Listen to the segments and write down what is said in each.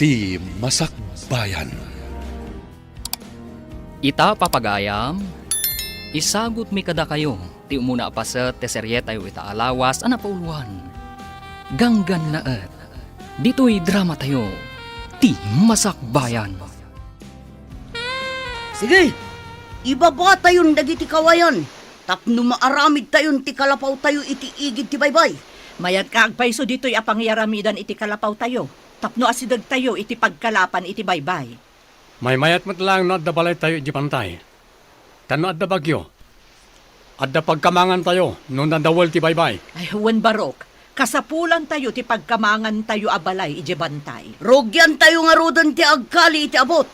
ti Masakbayan. Ita papagayam, isagot mi kada kayo, ti umuna pa sa teserye tayo ita alawas, pauluan. Ganggan naet, dito'y drama tayo, ti Masakbayan. Sige, ibaba tayon dagiti kawayan. Tapno maaramid tayon ti kalapaw tayo iti igid ti baybay. Mayat ka agpayso dito'y apangyaramidan iti kalapaw tayo. Tapno asidag tayo iti pagkalapan iti baybay. May mayat mat lang no adda balay tayo iti pantay. Tano adda bagyo. Adda pagkamangan tayo nung nadawal ti baybay. Ay, huwan barok. Kasapulan tayo ti pagkamangan tayo abalay iti bantay. Rogyan tayo nga rodan ti agkali iti abot.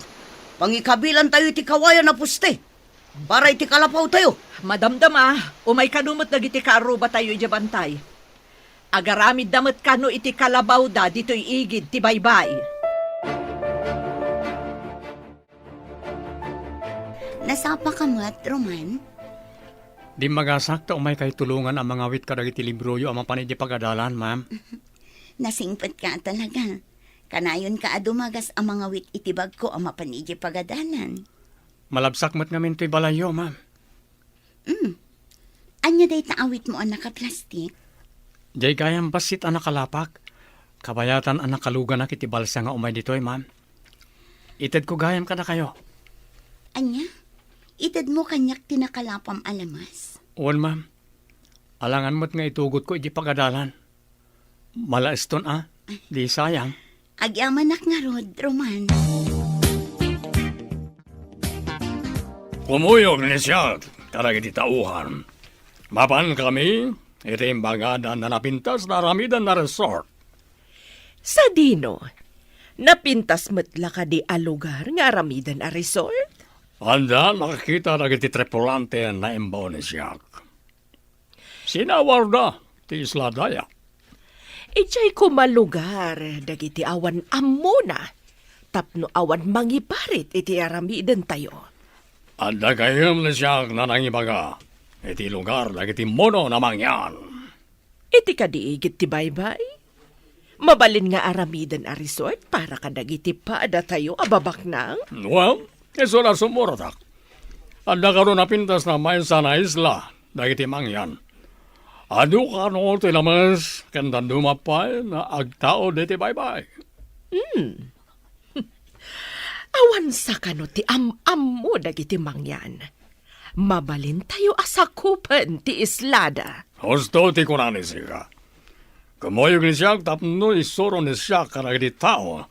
Pangikabilan tayo iti kawayan na puste. Para iti kalapaw tayo. Madamdama, umay kanumot dagiti kaaruba tayo iti bantay. Agaramid damat kano iti kalabaw da dito'y igid ti baybay. Nasapa ka mat, Roman? Di magasakta umay kay tulungan ang mga wit kadagiti libroyo ang mapanidi pagadalan, ma'am. Nasingpet ka talaga. Kanayon ka adumagas ang mga wit itibag ko ang mapanidya pagadalan. Malabsak mat ngamin to'y balayo, ma'am. Anya day taawit mo ang nakaplastik? Jay gayang basit ang nakalapak. Kabayatan ang nakalugan na kiti balsa nga umay dito'y, ma'am. Ited ko gayam ka na kayo. Anya? Itad mo kanyak tinakalapam alamas. Uwan, ma'am. Alangan mo't nga itugot ko iti pagadalan. Malaiston, Di sayang. Agyamanak nga rod, Roman. Pumuyog ni siya, karagiti tauhan. Mapan kami, iti imbagadan na napintas na ramidan na resort. Sa dino, napintas metla ka di a lugar nga aramidan a resort? Anda, nakakita na iti tripulante na imbaw ni siya. Sinawar na, ti Isla Daya. Ijay ko malugar, dagiti awan amuna. Tapno awan mangiparit iti aramidan tayo. Anda kayom ni siya na nangibaga. Iti lugar, dagiti mono na mangyan. Iti kadiigit ti baybay? Mabalin nga aramidan a resort para kadagiti paada tayo ababak nang? Well, iso na sumuratak. Anda karon napintas na may sana isla, dagiti mangyan. Ado ka no tilamas, kanda dumapay na agtao diti baybay. Awan sa kano ti am mo dagiti mangyan. Mabalin tayo asakupan ti islada. Husto ti kunani siya. Kamoyog ni siya, tapno isuro ni siya karagiti tao,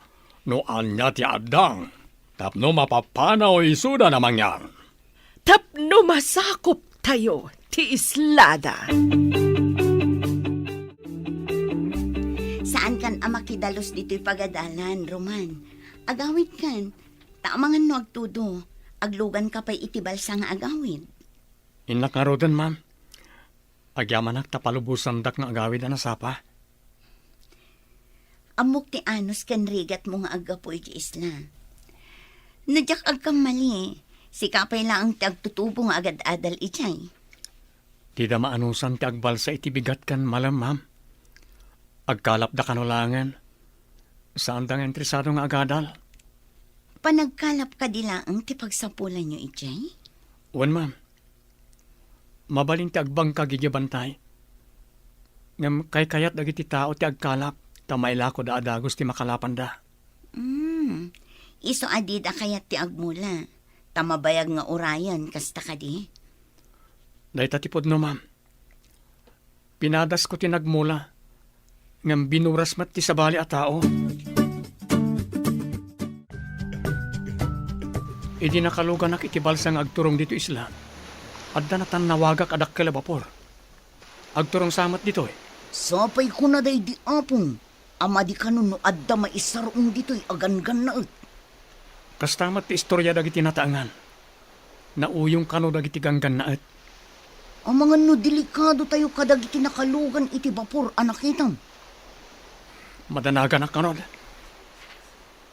no anya ti adang, tapno mapapanaw isuda na mangyan. Tapno masakop tayo ti islada. Saan kan ang makidalos dito'y pagadalan, Roman? Agawid kan, taamangan no agtudo. Aglugan ka pa'y itibal sa nga agawid. Inakarodan, ma'am. Agyamanak tapalubusan dak nga agawid na nasapa. Amok ti anos kan rigat mo nga agapoy di isla. Nadyak agkam mali, si kapay lang ang tagtutubo nga agad-adal ichay. Tida maanusan ti agbalsa iti bigat kan malam, ma'am. Agkalap da kanulangan. Saan dang entresado nga agadal? Panagkalap ka dilaang ti pagsapulan nyo ichay? Wan, ma'am. Mabalin ti agbang kagigibantay. Ngam kay kayat dagiti tao ti agkalap, tamayla ko da adagos ti makalapan da. Iso adid akayat ti agmula. Tamabayag nga urayan, kasta ka di? Dahita tipod no, ma'am. Pinadas ko ti nagmula. Ngam binuras mat ti sabali a tao. Idi nakalugan nak iti balsang agturong dito isla. Adda na tan nawagak adak kalabapor. Agturong samat dito eh. Sapay ko na day di apong. Ama di kanon no adda maisarong dito'y agan-gan na ut. Kastamat ti istorya dagiti nataangan. Nauyong kano dagiti ganggan na et. Ang mga no delikado tayo kadagiti nakalugan iti bapor anakitam. Madanaga na kanod.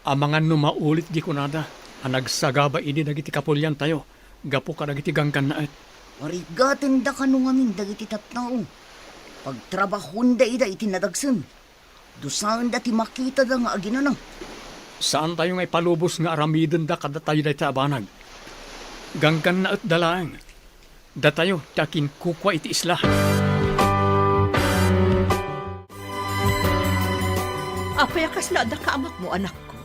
Amangan no maulit di kunada. Nagsagaba ini dagiti kapulyan tayo. Gapo ka dagiti ganggan na et. Marigaten da kano ngamin dagiti tatnao. Pagtrabahon da ida iti nadagsan. Dusaan da ti makita da nga aginanang. Saan tayo ngay palubos nga aramiden da kada tayo dahi abanag? Ganggan na at dalaang. Da tayo, takin kukwa iti isla. Apay kasla da ka amak mo, anak ko.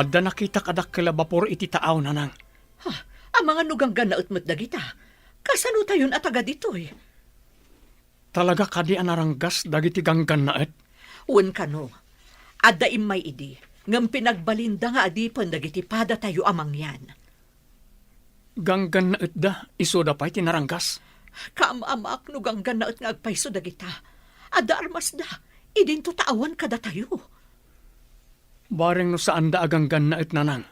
Adda nakita kadak kalabapor iti taaw nanang. Ha, ang mga nuganggan na utmat dagita. Kasano tayon at agad ito'y? Talaga kadi anaranggas dagiti ganggan na at. Uwan ka no. Adda imay idi. Ngam pinagbalinda nga adipan dagiti pada tayo amang yan. Ganggan na at da, iso da pa'y tinaranggas. Kaam-amak nuganggan na at nga agpaiso dagita. Adda armas da. Idin to taawan kada tayo. Bareng no saan da aganggan na at nanang.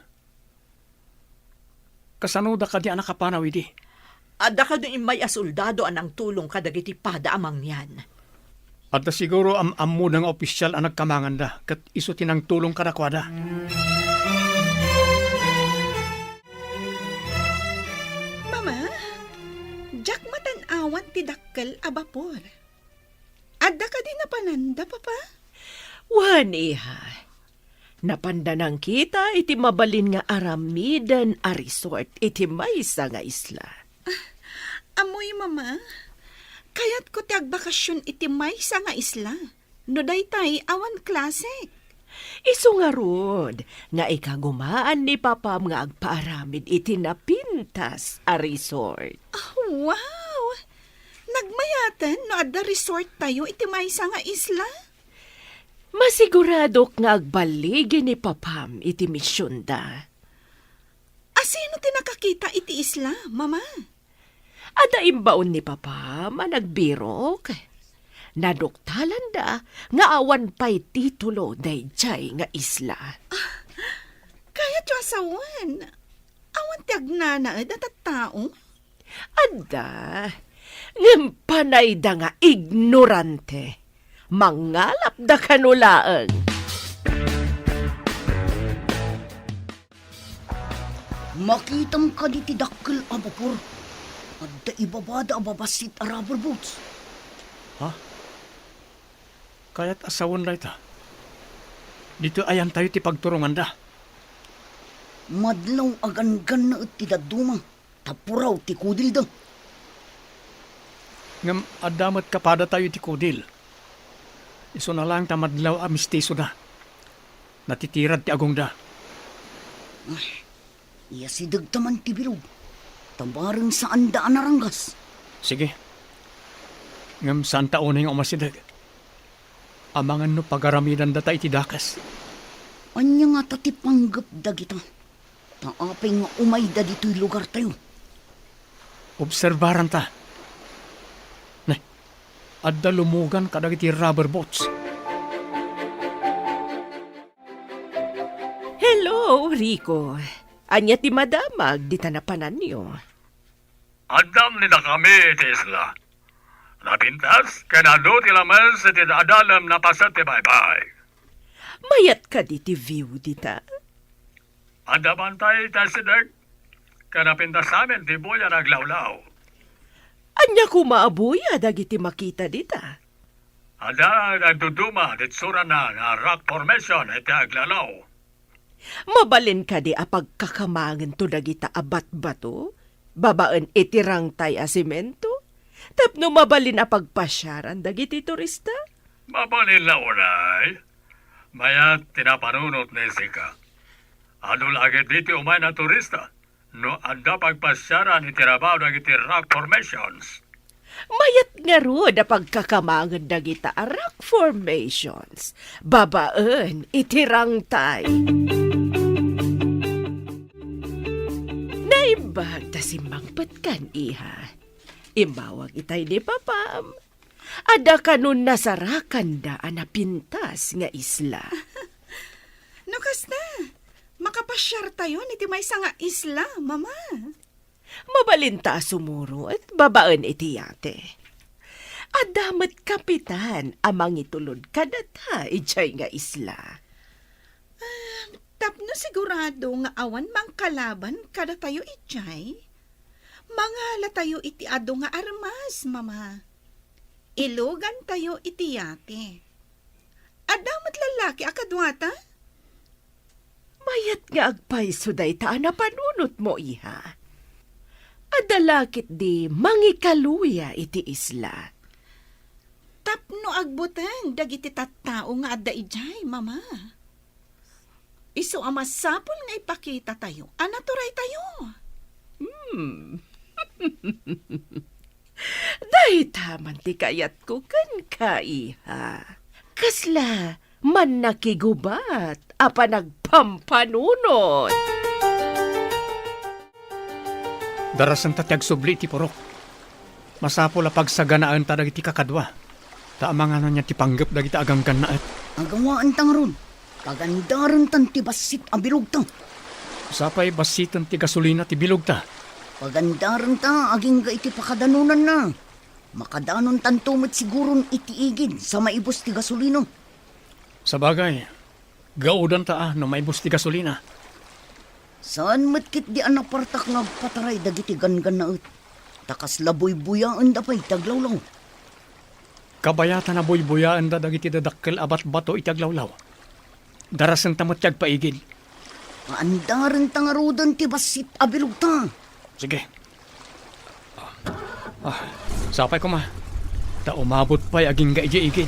Kasano da kadi anak kapanaw idi. Adda ka din may asoldado anang tulong kadagiti pada amang yan. At da siguro am-ammo ng opisyal ang nagkamangan da, kat iso tinang tulong kadakwada. Mama, jak matanawan ti dakkel a bapor. Adda ka din napananda, papa? Wan, iha. Napandanang kita iti mabalin nga aramidan a resort iti maysa nga isla. Amoy, mama. Kayat ko ti agbakasyon iti maysa nga isla. No daytay awan klasik. Isu nga rod, nga ikagumaan ni papam nga agpaaramid iti napintas a resort. Oh, wow! Nagmayatan no adda resort tayo iti maysa nga isla? Masigurado nga agbaligi ni papam iti misyon da. Asino ti nakakita iti isla, mama? Ada imbaon ni papa managbirok. Naduktalan da nga awan pa'y titulo dayjay nga isla. Kaya tiyo asawan. Awan ti agnanaad at tao. Ada, ngimpanay da nga ignorante. Mangalap da kanulaang. Makitam ka di ti dakkel a bapor. Adda ibabada a babasit a rubber boats. Ha? Kaya't asawan da ita. Dito ayan tayo ti pagturungan da. Madlaw agan-gan na ti daduma. Tapuraw ti kudil da. Ngam adamat kapada tayo ti kudil. Iso na lang tamadlaw a mistiso da. Natitirad ti agong da. Iya si dagtaman ti bilog. Tabarang saan daan naranggas. Sige. Ngam saan taon yung umasidag. Amangan no pagaramidan data iti dakas. Anya nga tati panggap da kita. Taapay nga umay da dito'y lugar tayo. Obserbaran ta. Nay, adda lumugan kadag iti rubber boats. Hello, Rico. Anya ti madamag di tanapanan niyo. Adam ni na kami iti isla. Napintas, kanado ti lamas iti adalam na pasat ti bye-bye. Mayat ka di ti view dita. Adaman tayo tasidag. Kanapintas amin ti buya naglawlaw. Anya kumaabuya dagiti makita dita. Ada nagduduma dit sura na rock formation iti aglalaw. Mabalin ka di apagkakamangan to dagita abat bato. Babaan itirang tay a simento. Tapno mabalin apagpasyaran dagiti turista. Mabalin na unay. Mayat tinapanunot ni Sika. Ano lagi dito umay na turista? No anda pagpasyaran itirabaw dagiti rock formations. Mayat nga ro da pagkakamangan dagita a rock formations. Babaan itirang tay. Naibag ta simbangpat kan iha. Imbawag itay ni papam. Ada kanun nasarakan da anapintas nga isla. Nukas na. Makapasyar tayo iti maysa nga isla, mama. Mabalinta sumuro at babaan iti yate. Adamat kapitan amang itulod kadata ijay nga isla. Tapno sigurado nga awan mang kalaban kada tayo ijay. Mangala tayo iti ado nga armas, mama. Ilugan tayo iti yate. Adamat lalaki akadwata? nga agpayso day ta na panunot mo, iha. Adalakit di mangikaluya iti isla. Tapno agbutan, dagiti tattao nga adda ijay, mama. Isu ama sapol nga ipakita tayo. Anaturay tayo. Dahi taman ti kayat ko kan ka, iha. Kasla, man nakigubat, apa nagpampanunot. Darasan tatyag subli ti purok. Masapol a pagsaganaan ta dagiti kakadwa. Taamang niya ti panggap dagiti aganggan na at. Agawaan tang ron. Pagandaran tan ti basit ang bilog tang. Sapay basitan ti gasolina ti bilog ta. Pagandaran ta aging ga iti pakadanunan na. Makadanon tan tumit siguron iti igid sa maibos ti gasolino. Sa bagay, gaudan ta no maibos ti gasolina. Saan matkit di anak partak nga pataray dagiti gangan na ut. Takas laboy-buyaan da pa'y taglawlaw. Kabayatan na buy-buyaan da dagiti dadakkel abat bato itaglawlaw. Darasan ta matyag paigid. Paandaran ta nga rodan ti basit abilog ta. Sige. Sapay ko ma. Ta umabot pa'y aging gaigi-igid.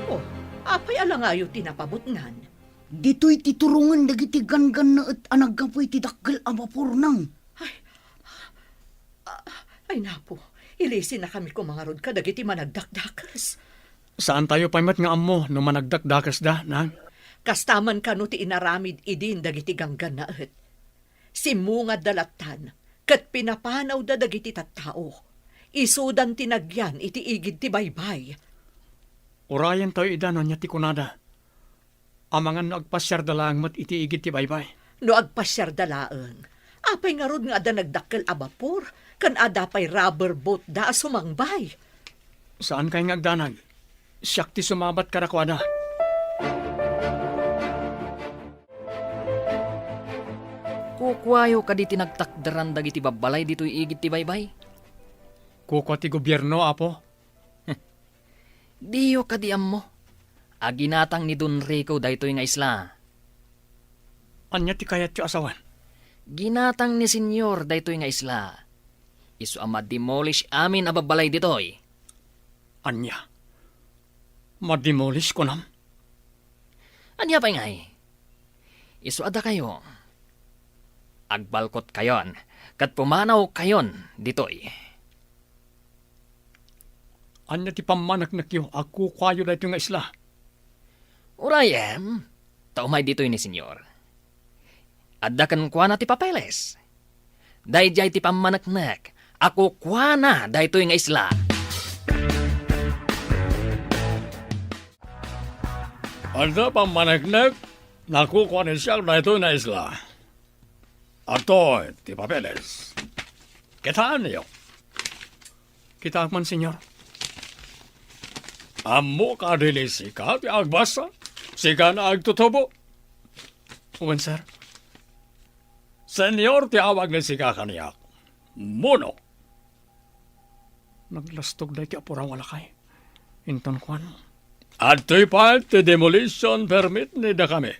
Oh, apay alangayo tinapabutngan. Dito'y titurungan dagiti gangan na at anagapoy ti dakkel a vapor nang. Ay napo, ilisin na kami kung mga rod ka dagiti managdakdakas. Saan tayo paymat nga ammo no managdakdakas da, nang? Kastaman ka no ti inaramid idin dagiti ganggan na et. Simungad dalatan, kat pinapanaw da dagiti tattao. Isudan tinagyan iti igid ti baybay. Urayan tayo idano niya ti kunada. Amangan no agpasyar dalang mat iti igid ti baybay. No agpasyar dalaeng, apay nga rod nga ada nagdakkel a bapor, kan ada pay rubber boat da sumangbay. Saan kay nga agdanag? Siyak ti sumabat karakwada. Kukwayo ka di tinagtakdaran dagiti babalay dito'y igid ti baybay. Kuko ti gobyerno, apo. Diyo ka di mo. Aginatang ni Don Rico daytoy nga isla. Anya ti kayat yu asawan? Ginatang ni Senyor daytoy nga isla. Isu ama demolish amin a babalay ditoy. Anya? Mademolish ko nam? Anya pa ngay? Isu ada kayo. Agbalkot kayon, kat pumanaw kayon ditoy. Anya ti pamanak na kyo, ako kwayo da ito nga isla. Urayem, taumay ditoy ni Senyor. Adda kan kwa na ti papeles. Dayjay ti pamanaknak, ako kwa na daytoy nga isla. Anda pamanaknak, nakukuha ni siya na ito na isla. Ato, ti papeles. Kitaan niyo. Kita man, senyor. Amo ka dili sika, ti agbasa. Sika na agtutubo. Uwan, sir. Senyor, ti awag ni sika kaniyak. Muno. Naglastog na ti apurang walakay. Inton kwan. At to'y pa ti demolition permit ni da kami.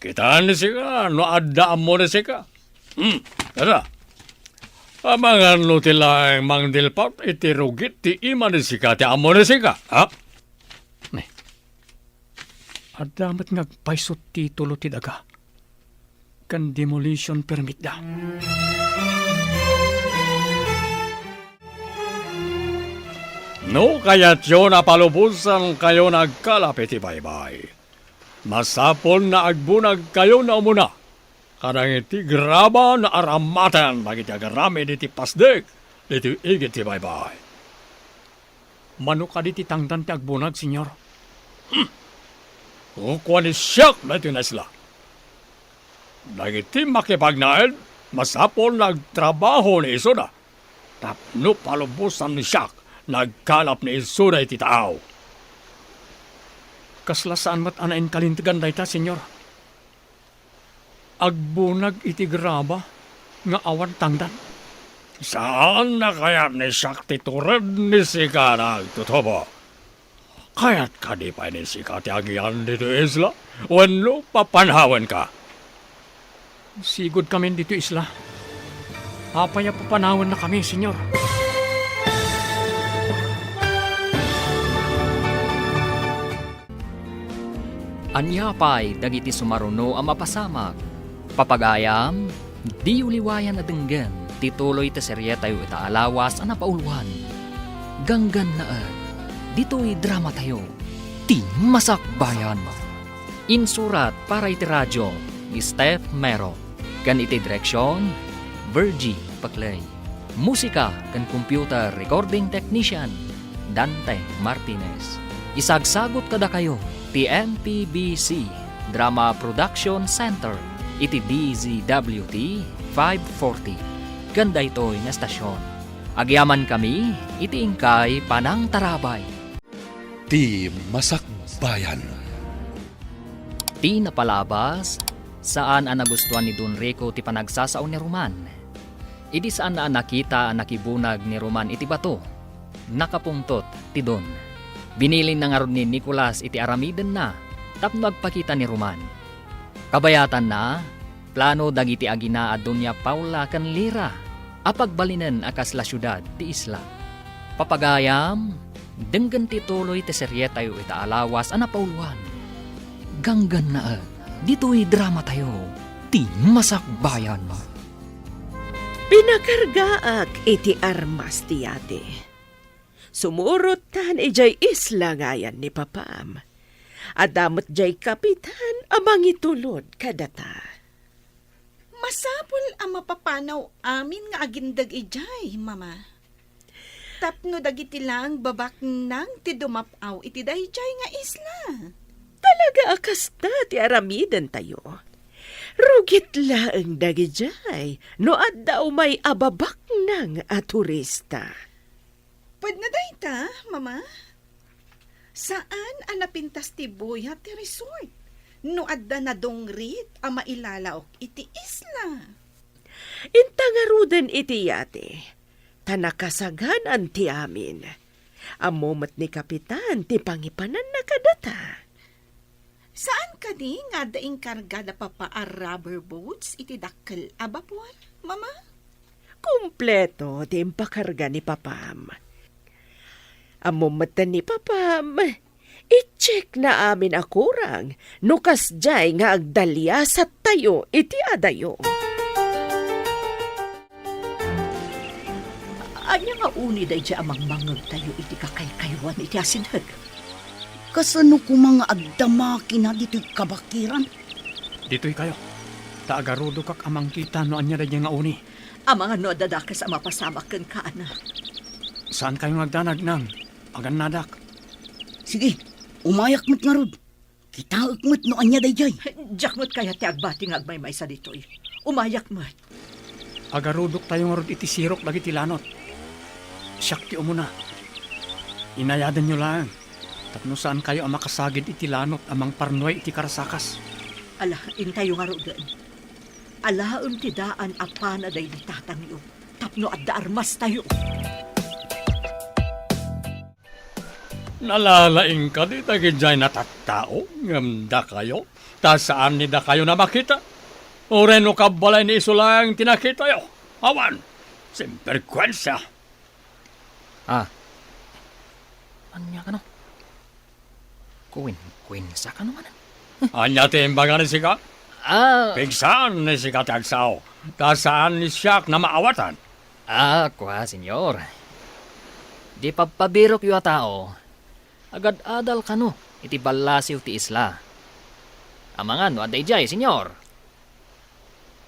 Kitaan ni sika, no adda mo ni sika. Kada. Amangan no tilang mangdilpat iti rugit ti ima ni sika ti amo ni sika. Ha? Ne. Adamat ngagpaisot titulo ti daga. Kan demolition permit da. No kaya't yun napalubusan kayo nagkalapit ti baybay. Masapol na agbunag kayo na umuna. Karang iti graba na aramatan bagiti agarami diti pasdek diti igit ti baybay. Mano ka diti tangdan ti agbunag, senyor? Kukuha ni siyak na iti nasla. Dagiti makipagnaed, masapol nagtrabaho ni iso na. Tapno palubusan ni siyak, nagkalap ni iso na iti tao. Kasla saan mat anain kalintigan dayta, senyor? Agbunag iti graba nga awan tangdan. Saan na kaya ni siyak titured ni sika nagtutubo? Kaya't ka di pa ni sikat agyan dito isla. Wano, papanhawan ka. Sigod kami dito isla. Apaya papanawan na kami, senyor. Anyapay dagiti sumaruno ang mapasamak. Papagayam, di uliwayan na denggan, tituloy ta serye tayo itaalawas ang napauluan. Ganggan na dito'y drama tayo, ti Masak Bayan. Insurat para iti radyo, ni Steph Mero. Kan iti direksyon, Virgie Paclay. Musika kan computer recording technician, Dante Martinez. Isagsagot kada kayo, ti MPBC Drama Production Center, iti DZWT 540. Ganda ito'y na estasyon. Agyaman kami, iti ingkay Panang Tarabay. Ti Masak Bayan. Ti napalabas, saan ang nagustuhan ni Don Rico ti panagsasaon ni Roman. Idi saan na nakita ang nakibunag ni Roman iti bato. Nakapungtot ti Don. Binilin na nga ron ni Nicolas iti aramiden na, tapno agpakita ni Roman. Kabayatan na, plano dagiti agina a Doña Paula kan Lira, apagbalinan akas la syudad ti isla. Papagayam, denggan ti tuloy ti serye tayo itaalawas a napauluan. Ganggan na dito'y drama tayo, ti Masak Bayan. Pinakargaak iti armas ti ate. Sumurot tan ijay isla ngayan ni Papam. Adamot jay kapitan amang itulod kadata. Masapul ang mapapanaw amin nga agindag ijay, mama. Tapno dagiti lang babak nang ti dumapaw iti dayjay nga isla. Talaga akas na ti aramiden tayo. Rugit laeng dagijay no adda may ababak nang a turista. Pwede na dayta, mama? Saan ang napintas ti buya ti resort? No adda na dongrit ang mailalaok iti isla. Intangaruden iti yate. Tanakasagan ang ti amin. Amomat ni kapitan ti pangipanan na kadata. Saan ka di nga daing kargada pa a rubber boats iti dakkel abapwal, mama? Kumpleto ti impakarga ni Papam. Amomat ni Papam, i-check na amin akurang nukas jay nga agdalya sa tayo iti adayo. Anya nga uni day dya amang mangag tayo iti kakaykaywan iti asinag. Kasano ko mga agdamaki na dito'y kabakiran? Dito'y kayo. Taagarudo kak amang kita no anya da nga uni. Amang ano dadakas ang mapasamak kan kaana. Saan kayo magdanag nang? Agan nadak. Sige, umayak mo't nga rod. Kitaak mo't no anya dayjay. Jakmot kaya ti agbati nga agmay sa ditoy. Umayak mat. Agarudok tayo nga rod iti sirok dagiti lanot. Siyak ti umuna. Inayadan nyo lang. Tapno saan kayo ang makasagid iti lanot amang parnoy iti karasakas. Ala, intayo nga rogan. Alaon ti daan apana day litatang yo. Tapno adda armas tayo. Nalalaing ka di tagidjay na tattao, ngamda kayo, ta saan ni da kayo na makita? O reno kabalay ni iso lang tinakita yo, awan, simperkwensya. Anya ka no? Kuwin sa ka naman. Anya timbangan ni sika? Pigsaan ni sika tagsao, ta saan ni siyak na maawatan? Kwa, senyor. Di pagpabirok yu a tao. Agad adal ka no, iti balasiw ti isla. Amangan, no, aday jay, senyor.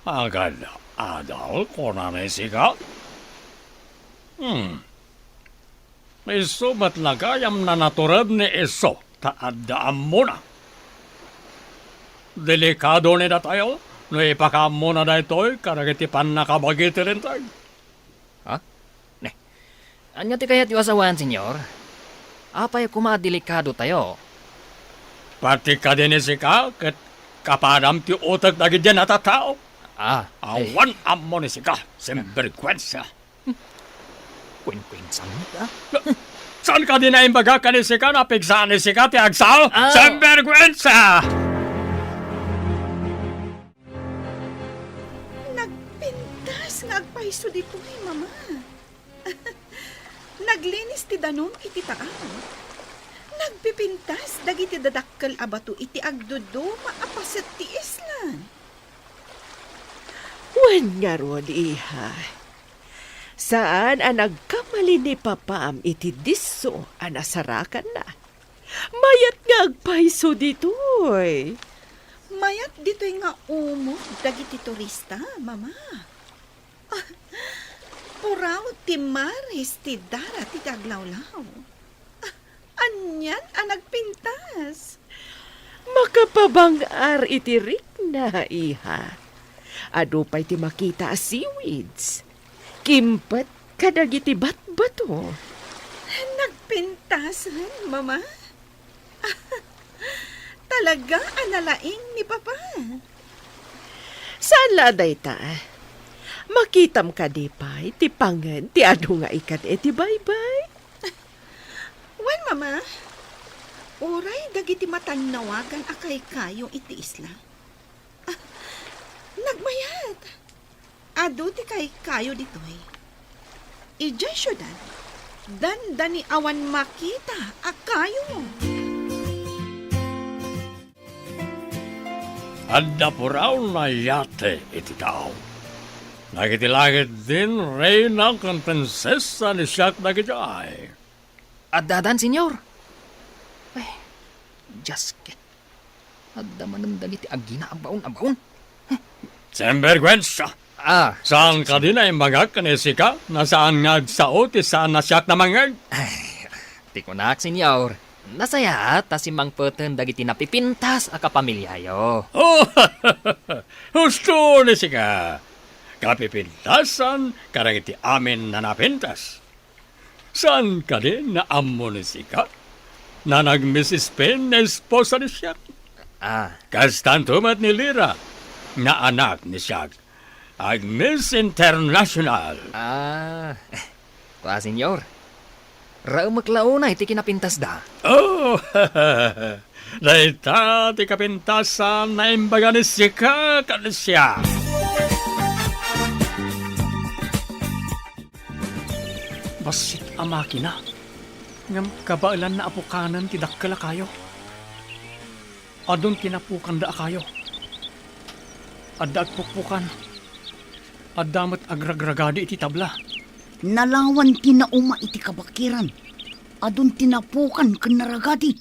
Agad adal ko na ni sika? Iso ba't lagayam na naturad ni iso, taadaan mo na. Delikado ni da tayo, no ipakam mo na da ito'y karagitipan na kabagiti rin tayo. Anya ti kayat yu asawan, senyor? Apay kumadelikado tayo. Pati ka din sika, kat kapadam ti utak na gidyan at tao. Awan amo ni sika, simberkwensya. Kwin-kwinsan ka? Saan ka din na imbaga ka ni Sika na pigsaan ni Sika ti Agsal? Sembergwensa! Nagpintas nga agpaiso dito ay mama. Naglinis ti danom iti taaw. Nagpipintas dagiti dadakkel abato iti agdudo maapaset ti islan. Wen nga ron, iha. Saan ang nagkamali ni Papam iti diso ang nasarakan na? Mayat nga agpaiso ditoy. Mayat dito'y nga umog dagiti turista, mama. Puraw ti maris ti dara ti taglawlaw. Anyan ang nagpintas. Makapabangar iti rik na, iha. Ado pa'y ti makita a seaweeds. Kimpet kadagiti batbato. Nagpintasan, mama. Talaga analaing ni Papa. Saan laday ta? Makitam ka di pa'y ti pangan ti ado nga ikat ti bye-bye. Wen, mama. Oray dagiti matanawagan akay kayo iti isla. Nagmayat. Ado ti kay kayo ditoy. Ijay syudad. Dandani awan makita akayo. Adda puraw na yate iti tao. Nagitilagit din reyna kan prinsesa ni siyak nagitay. Adadan, senyor. Ay, jasket. Adda manandang iti agina abaon. Sembergwensa! Saan ka din ay magak ni Sika? Nasaan nga sao ti saan na siyak na mangag? Ti kunak, senyor. Nasaya ta si Mang Peten dagiti napipintas a kapamilyayo. Oh, husto ni Sika. Kapipintasan karang iti amin na napintas. Saan ka din na amo ni Sika? Na nag-Mrs. Pen na esposa ni siyak? Kastantumat ni Lira na anak ni siyak. Ag Miss International. Senyor. Raumaklauna iti kinapintas da. Oh, daita ti kapintasan na imbaga ni Sika kanisya. Basit a makina. Ngam kabailan na apukanan ti dakkala kayo. Adon tinapukan da kayo. Adda agpukpukan. Addamat agragragadi iti tabla. Nalawan tinauma iti kabakiran. Adun tinapukan kanaragadi.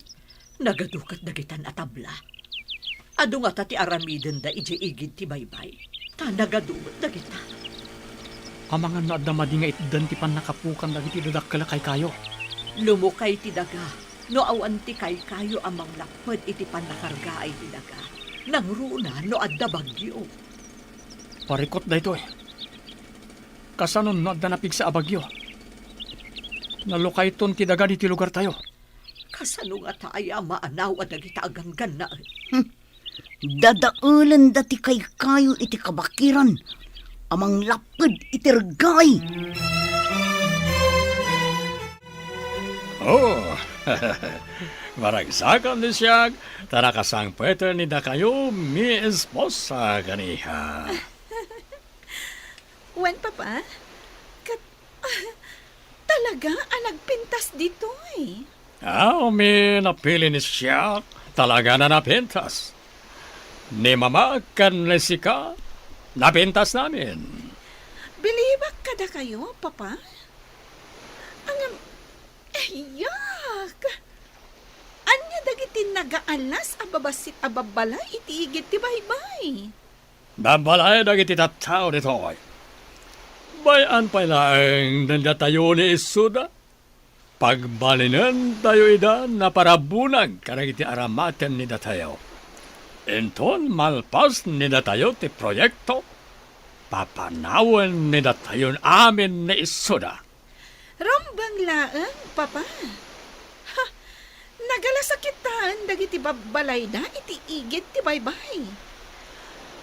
Nagadukat dagitan atabla. Ado nga ta ti aramiden da ije igid ti baybay. Ta nagadumat dagita. Amangan na adda madi nga itdan ti panakapukan dagiti dadakkala kay kayo. Lumukay ti daga. No awan ti kay kayo amang lakpad iti panakarga ay ti daga. Nang runa no adda bagyo. Parikot da ito eh. Kasanon na adda napig sa abagyo. Nalukay ton ti daga di ti lugar tayo. Kasano nga taaya maanaw at dagita aganggan na. Dadaulan dati kay kayo iti kabakiran. Amang lapad iti regay. Oh, maragsakan ni siyag. Tarakasang pwede ni da kayo mi esposa ganiha. Wen, Papa? Talaga ang nagpintas dito eh. Mi napili ni siya. Talaga na napintas. Ni Mama kan ni Sika, napintas namin. Bilibak kada kayo, Papa? Yak! Anya dagiti nagaalas ababasit ababalay itiigit ti baybay. Babalay dagiti tattao ditoy. Bayan pa lang nanda tayo ni Isuda. Pagbalinan tayo ida na parabunag karang iti aramaten ni datayo. Enton malpas ni datayo ti proyekto. Papanawan ni datayon amin ni Isuda. Rambang laang, Papa. Ha, nagalasakitan dagiti babalay na itiigit ti baybay.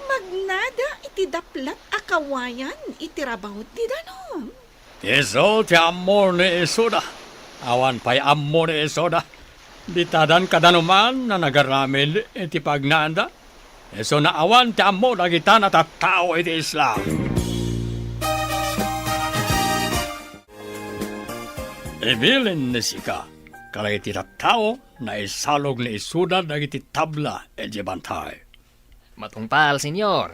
Magnada iti daplat akawayan iti rabaw ti danom. Iso ti amor ni Isuda. Awan pa'y ammo ni Isoda. Bitadan kadanuman na nagaramid iti pagnaanda. Eso na awan ti ammo dagita na tattao iti isla. Ibilin ni sika, kalay iti tattao na isalog ni Isuda dagiti tabla iti bantay. Matungpal, senyor.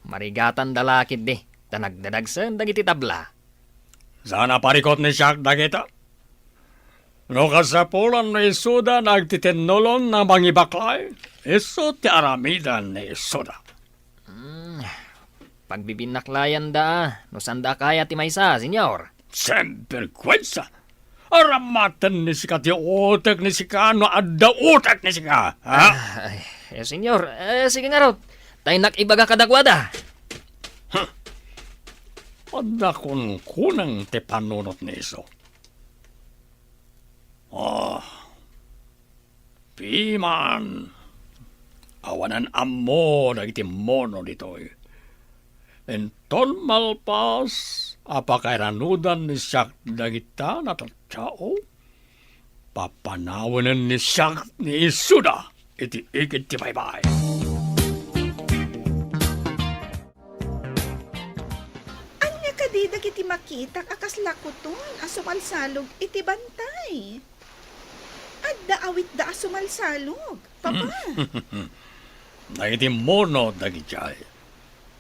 Marigatan dalakid di. Tanagdadagsan dagiti tabla. Sana parikot ni siya dagita. No kasapulan ni Isuda nagtitinolon na mangibaklay, iso ti aramidan ni Isuda. Pagbibinaklayan da, no sanda kaya ti maysa, senyor. Semperkwensa. Aramatan ni sika ti utak ni sika no adda utak ni sika. Ha? Senyor, sige nga raw. Tayo nakibaga kadakwada. Adda kun kunang ti panunot ni iso. Piman. Awanan ammo dagiti mono ditoy. Enton malpas, apakairanudan ni siyak dagita na tattao. Papanawanan ni siyak ni Isuda, iti ikit ti baybay. Anya ka di dagiti makita akas lakuton asumalsalog iti bantay. Adda awit da asumalsalog, papa. Dagiti mono dagiti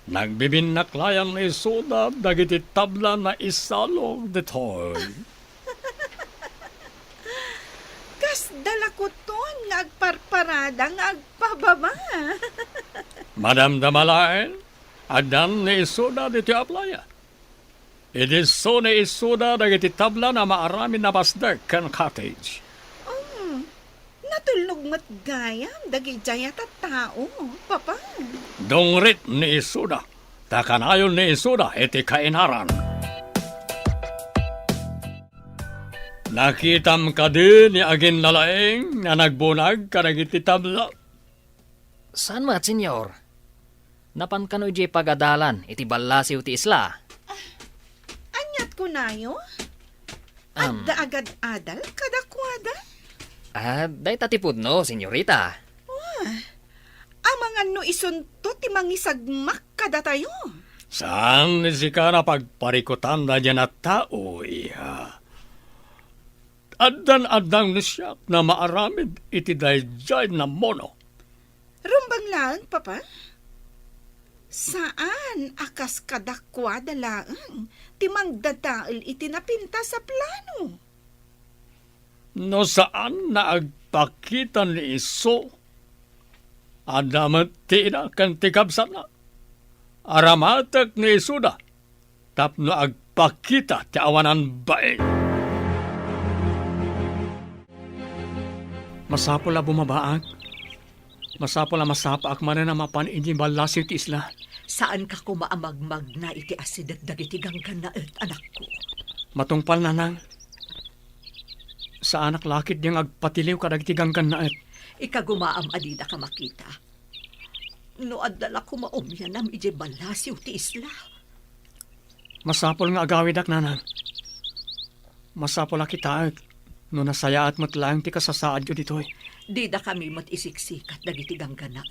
nagbibinaklayan ni Isuda dagiti tabla na isalog detoy. Kas dalakuton nga agparparada nga agpababa. Madam Damalain, adan ni Isuda diti aplaya. Idiso ni Isuda dagiti tabla na maarami na basdak kan cottage. Natulog mat gayam dagi jaya ta tao, papa. Dongrit ni Isuda, takanayon ni Isuda iti kainaran. Nakitam ka din ni agin lalaeng na nagbunag kadagiti tabla. Saan mat, senyor? Napan kano iti pagadalan, iti balasiw ti isla. Anyat ko nayo? Adda agad adal kadakwada? Day tatipod no, senyorita. Amangan no isunto ti mangisagmak kada tayo. Saan ni sika na pagparikutan na dyan at tao, iha? Adan-adang ni siya na maaramid iti dayjay na mono. Rumbang lang, papa? Saan akas kadakwada lang ti mangdadaal iti napinta sa plano? No saan na agpakita ni Iso? Adamat ti ina kan tikabsan na. Aramatak ni Isuda. Tapno agpakita ti awanan bae. Masapol a bumabaag. Masapol a masapaak man na mapan iti balasiw ti isla. Saan ka kumaamagmag na iti asidat dagiti ganggan na anak ko? Matungpal na nang. Sa anak lakit diyang agpatiliw kadagiti ganggan na Ikagumaam adida ka makita. No adala ko maumyanam ije balasiw ti isla. Masapol nga agawidak nanang. Masapol a kitaag. No nasaya at matlaang ti kasasaad yo ditoy. Di da kami mat isiksikat dagiti ganggan na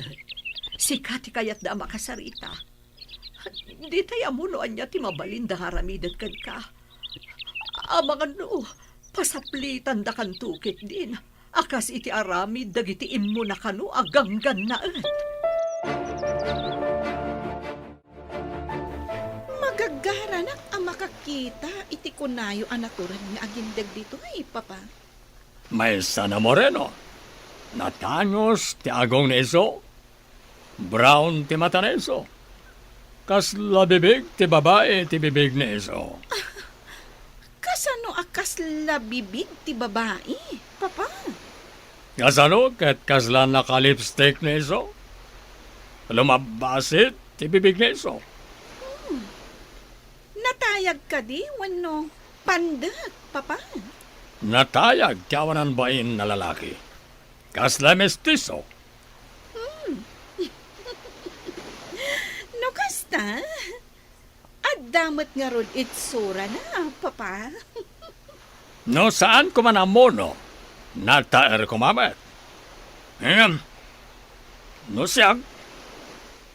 Sikat kayat da makasarita. Di tayo amunoan niya ti mabalinda haramidat kad ka. Amangan no, pasaplitan da kan tukit din. Akas iti aramid dagiti immo na kanu aganggan na Magagaranak ang makakita iti kunayo anaturan nga agindag dito ay papa. May sana moreno. Natanyos ti agong ni Iso. Brown ti mata ni Iso. Kasla bibig ti babae ti bibig ni Iso. Kasano akas labibig ti babae, papa? Kasano ket kasla naka-lipstick ni Iso. Lumabasit ti bibig ni Iso. Natayag ka di, wano pandak, papa? Natayag ti awanan bain na lalaki. Kasla mestizo. No kasta? At damat nga ron itsura na, papa. No saan ko man amono, nataer ko mamet. No siyag,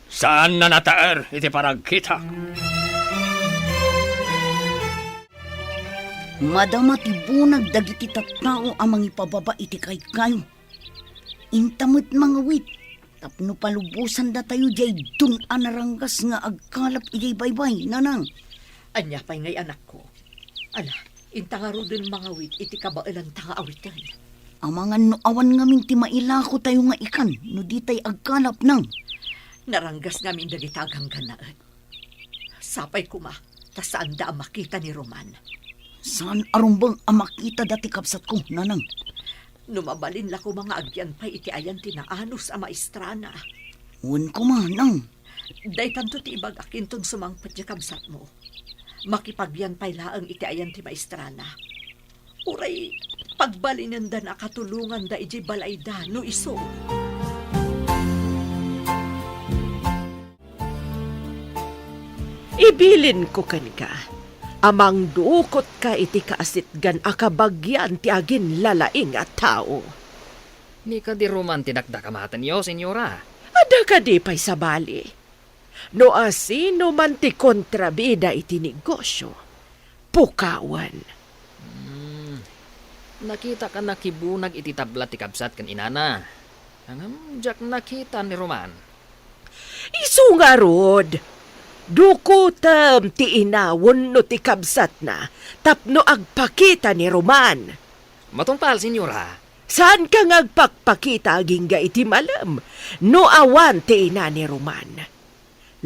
saan na nataer iti paragkita? Madama ti bunag dagiti tattao amang ipababa iti kayo. Intamot mga wit, tapno palubusan da tayo jay dun anaranggas nga agkalap iti baybay, nanang. Anya pa'y ngay anak ko. Ala, intangaro din mga wit, iti kabailan tanga awitan. Amangan no awan ngamin ti mailako tayo nga ikan, no di tay agkalap nang. Naranggas ngamin dagitagang ganaan. Sapay kuma, tas saan da ang makita ni Roman. Saan arumbang amakita dati kapsat ko, nanang? Numabalin la ko mga agyan pa'y iti ayan tinaanos a maestrana. Uwan ko manang. Day tanto ti ibag akin ton sumangpat ya kabsat mo. Makipagyan pa'y laang iti ayan ti maestrana. Uray, pagbalinan da na katulungan da iji balay da no iso. Ibilin ko kan ka. Amang dukot ka iti kaasitgan akabagyan ti agin lalaing at tao. Ni ka di Roman tinakdakamatan yo, senyora. Ada ka di pa'y sabali. No asino man ti kontrabida iti negosyo. Pukawan. Nakita ka nakibunag iti tabla ti kabsat kan inana. Angam, jak nakita ni Roman. Isu nga rod. Dukutam ti inawon no ti kabsat na tapno agpakita ni Roman. Matungpal, senyora. Saan ka ngagpakpakita agingga iti malam no awan ti ina ni Roman?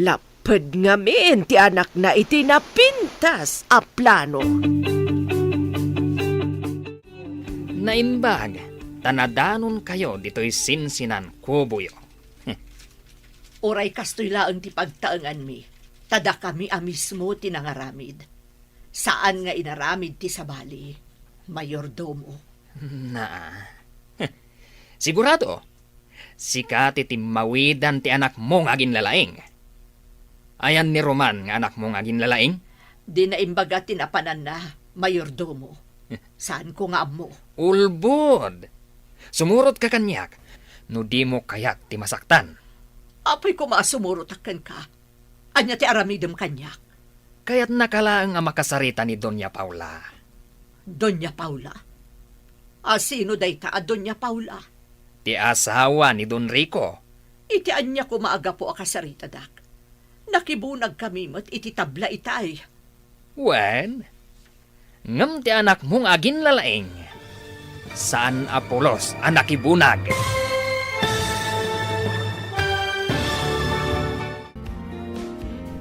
Lapad ngamin ti anak na iti napintas a plano. Naimbag, tanadanon kayo dito'y sinsinan kubuyo. Uray kastoy laang ti pagtaangan mi. Tada kami mismo tinangaramid. Saan nga inaramid ti sabali? Mayordomo. Na. Sigurado, sikat iti mawidan ti anak mong agin lalaing. Ayan ni Roman nga anak mong agin lalaing? Di na imbaga tinapanan na, mayordomo. Saan ko nga mo? Ulbod! Sumurot ka kanyak, no di mo kayak ti masaktan. Apoy ko maasumurutakan ka. Anya ti aramidem kanyak. Kaya't nakalaang ang makasarita ni Doña Paula. Doña Paula? Sino day ta a Doña Paula? Ti asawa ni Don Rico. Iti anya ko maaga po akasarita dak. Nakibunag kami mat iti tabla itay. Wen, ngam ti anak mong agin lalaing. Saan Apolos anak ibunag?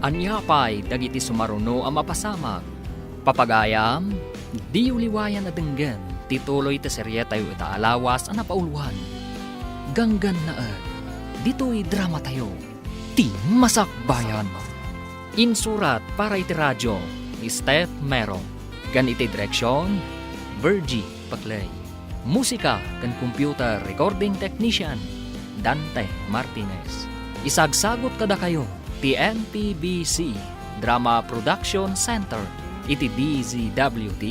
Anya pa'y dagiti sumaruno ang mapasamag. Papagayam, di uliwayan na denggan, tituloy ta serye tayo itaalawas ang napauluhan. Ganggan na dito'y drama tayo, ti masakbayan. Insurat para iti radyo, ni Steph Mero. Gan iti direksyon, Virgie Paclay. Musika kan computer recording technician, Dante Martinez. Isagsagot kada kayo, TNPBC Drama Production Center iti DZWT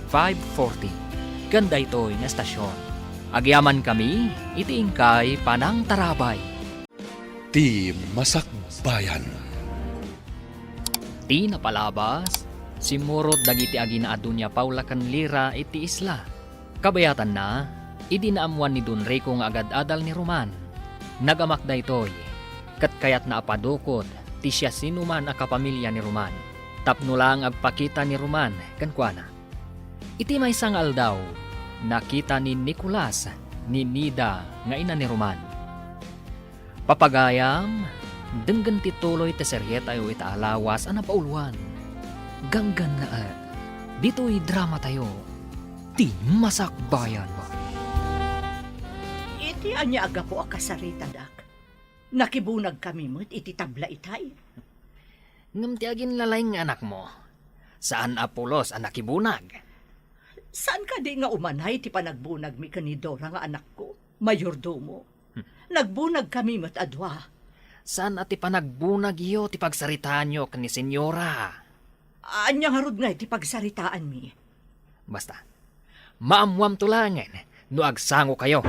540. Ganda ito'y na estasyon. Agyaman kami iti ingkay Panang Tarabay. Ti Masakbayan. Ti napalabas, simurot dagiti agina Doña Paula Canlira iti isla. Kabayatan na, idinaamuan ni Don Rico nga agad-adal ni Roman. Nagamak da ito'y, kat kayat na apadukod, ti siya sinuman a kapamilya ni Roman. Tapno lang agpakita ni Roman, kankwana. Iti may sangal daw, nakita ni Nicolas, ni Nida, nga ina ni Roman. Papagayam, denggan tituloy ti seryeta yu itaalawas ang napauluan. Ganggan na dito'y drama tayo, ti masakbayan. Iti anya aga po akasarita dak. Nakibunag kami mo't iti tabla itay. Ngam ti agin lalaing anak mo. Saan Apolos ang nakibunag? Saan ka di nga umanay ti panagbunag mi kanidora nga anak ko, mayordomo? Nagbunag kami mo't adwa. Saan ati panagbunag iyo ti pagsaritaan nyo kani senyora? Anya nga rod nga iti pagsaritaan mi. Basta, maamwam tulangan no agsango kayo.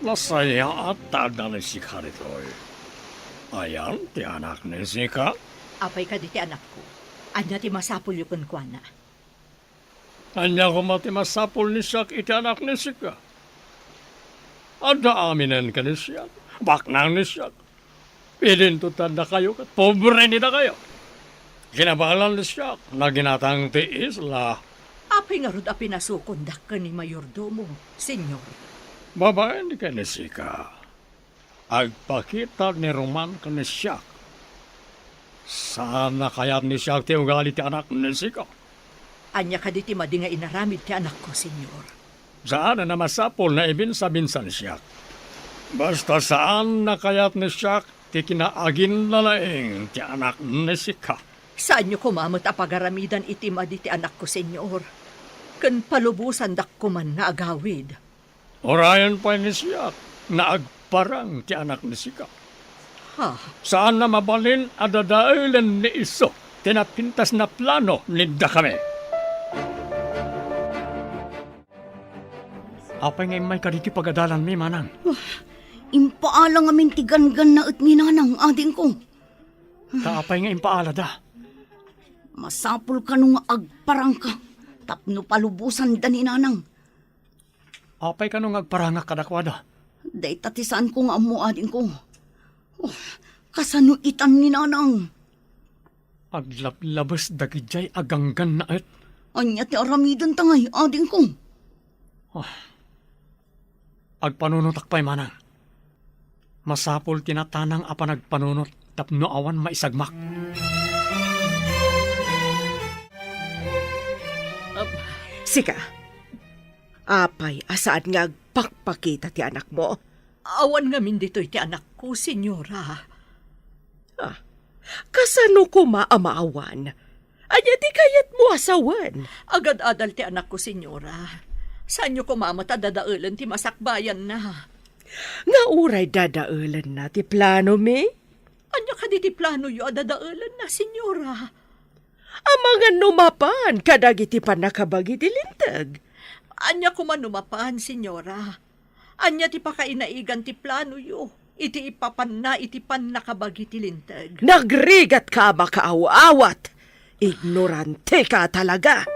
Masaya at tada ni si Karitoy. Ayan, ti anak ni Sika. Apay ka di ti anak ko. Anya ti masapul yukon kwa na. Anya ko mati masapol ni Siak iti anak ni Sika. Ada aminen ka ni Siak. Baknang ni Siak. Pilintutan na kayo kat pobre ni na kayo. Kinabahalan ni Siak na ginatang ti Isla. Apay nga rod apinasukondak ka ni Mayordomo, senyor. Babae ni ka ni Sika. Agpakita ni Roman ka ni Siak. Sana kaya ni Siak ti ugali ti anak ni Sika. Anya ka di ti madi nga inaramid ti anak ko, senyor. Saan na masapol na ibinsa-binsan Siak. Basta saan na kayat ni Siak ti kinaagin na laing ti anak ni Sika. Saan nyo kumamot apagaramidan iti madi ti anak ko, senyor? Kan palubusan dak ko man na agawid. Orayan pa ni Siak na agparang ti anak ni Sika. Ha? Saan na mabalin adadailan ni Iso tinapintas na plano ni Dakame. Apay nga may kaditi pagadalan mi, manang. Impaala nga mintigan-gan na at ninanang ading ko. Kaapay nga impaala da. Masapul ka nung agparang ka. Tapno palubusan da ninanang. Apay ka nung agparangak kadakwada. Day tatisaan ko nga amo ading ko. Kasano itan ninanang. Aglablabas dagijay aganggan na et. Anya ti aramidan tangay ading ko. Agpanunutak pa'y manang. Masapol tinatanang apan agpanunot tapno awan maisagmak. Sika, apay asaan nga agpakpakita ti anak mo? Awan nga min dito'y ti anak ko, senyora. Kasano ko maamaawan? Anya ti kayat mo asawan? Agad-adal ti anak ko, senyora. Saan nyo kumamot adadaulan ti masakbayan na? Nga uray dadaulan na ti plano mi? Anya ka di ti plano yo adadaulan na, senyora? Amangan numapan kadagiti panakabagi ti lintag. Anya kumanumapan, senyora. Anya ti pakainaigan ti plano yo. Iti ipapan na iti pan nakabagi ti lintag. Nagrigat ka makaawawat. Ignorante ka talaga.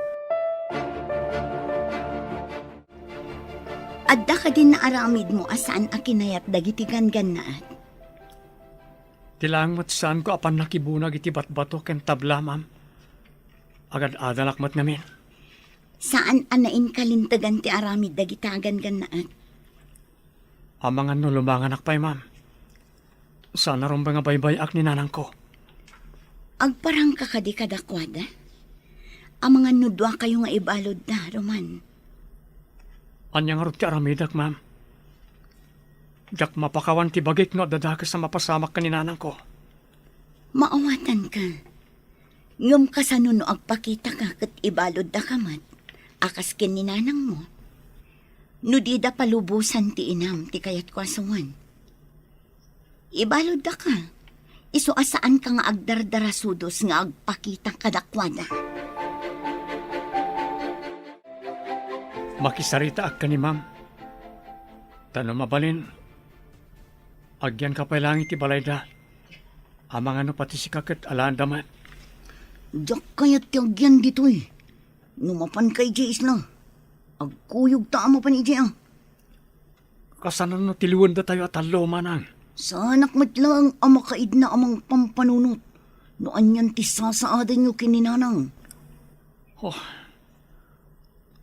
Adda ka din na aramid mo asaan akinayat dagiti gangannaat. Tilang mat saan ko apan nakibunag iti batbato ken tabla, ma'am. Agad adalak mat ngamin. Saan anain kalintagan ti aramid dagitagan gannaat? Amangan no lumanganak pa'y, ma'am. Sana ron ba nga baybayak ni nanang ko? Agparang ka kadi kadakwada? Amangan nudwa kayo nga ibalod na, Roman. Anyang arot ti aramidak, ma'am. Jak mapakawan ti bagik no dadakas sa mapasamak ka ni nanang ko. Maawatan ka. Ngam kasano no agpakita ka kat ibalod da kamat. Akas ken ni nanang mo. No di da palubusan ti inam ti kayat ko asawan. Ibalod da ka. Iso asaan ka nga agdardarasudos nga agpakita kadakwada. Makisarita ak ka ni ma'am. Tano mabalin. Agyan ka pa'y langit ti balayda. Amang ano pati si kakit alaan damat. Diyak kayat ti agyan dito eh. Numapan kay Jais lang. Agkuyog tama pa ni Jay. Kasanan no tiliwan da tayo at alo, manang. Sa anak matlang ang makaid na amang pampanunot. No anyan ti sasaadan nyo kininanang.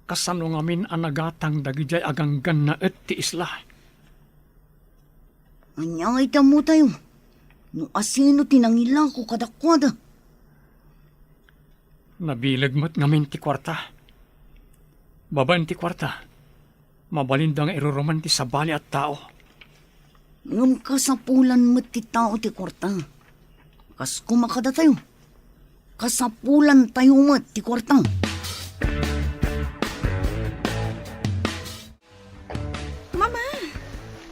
Kasano ngamin anagatang dagijay aganggan na et ti isla. Anya ay tamo tayo. No asino tinangila ko kadakwada. Nabilag mat ngamin ti kwarta. Baban ti kwarta. Mabalindang iruruman ti sabali at tao. Ngam kasapulan mo't ti tao ti kwarta. Kas kumakada tayo. Kasapulan tayo mo't ti kwarta. Mama,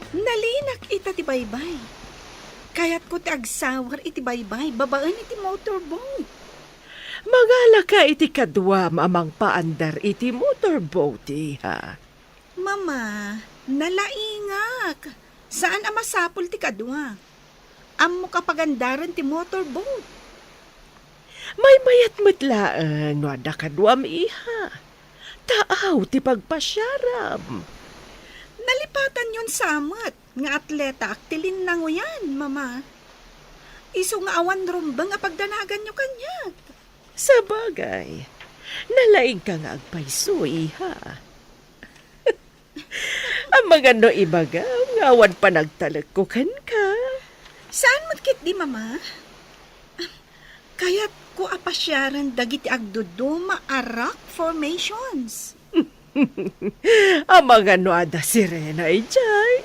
nalinak ita ti baybay. Kayat ko ti agsawar iti baybay, babaan iti motorboat. Magala ka iti kadwa mamang paandar iti motorboat ha. Mama, nalaingak. Saan ang masapul ti kadwa? Amo kapagandaran ti motorboat. May mayat matlaan no ada kadwa iha. Taaw ti pagpasyaram. Nalipatan yun samot. Nga atleta aktilin lang yan, mama. Iso nga awan rumbang nga pagdanagan nyo kanya. Sa bagay, nalaing ka nga agpayso iha. Ang mga no ibaga, ngawan pa nagtalagkukan ka. Saan matkit di, mama? Kaya't ko apasyaran dagiti agduduma a rock formations. Ang mga no ada sirena ijay.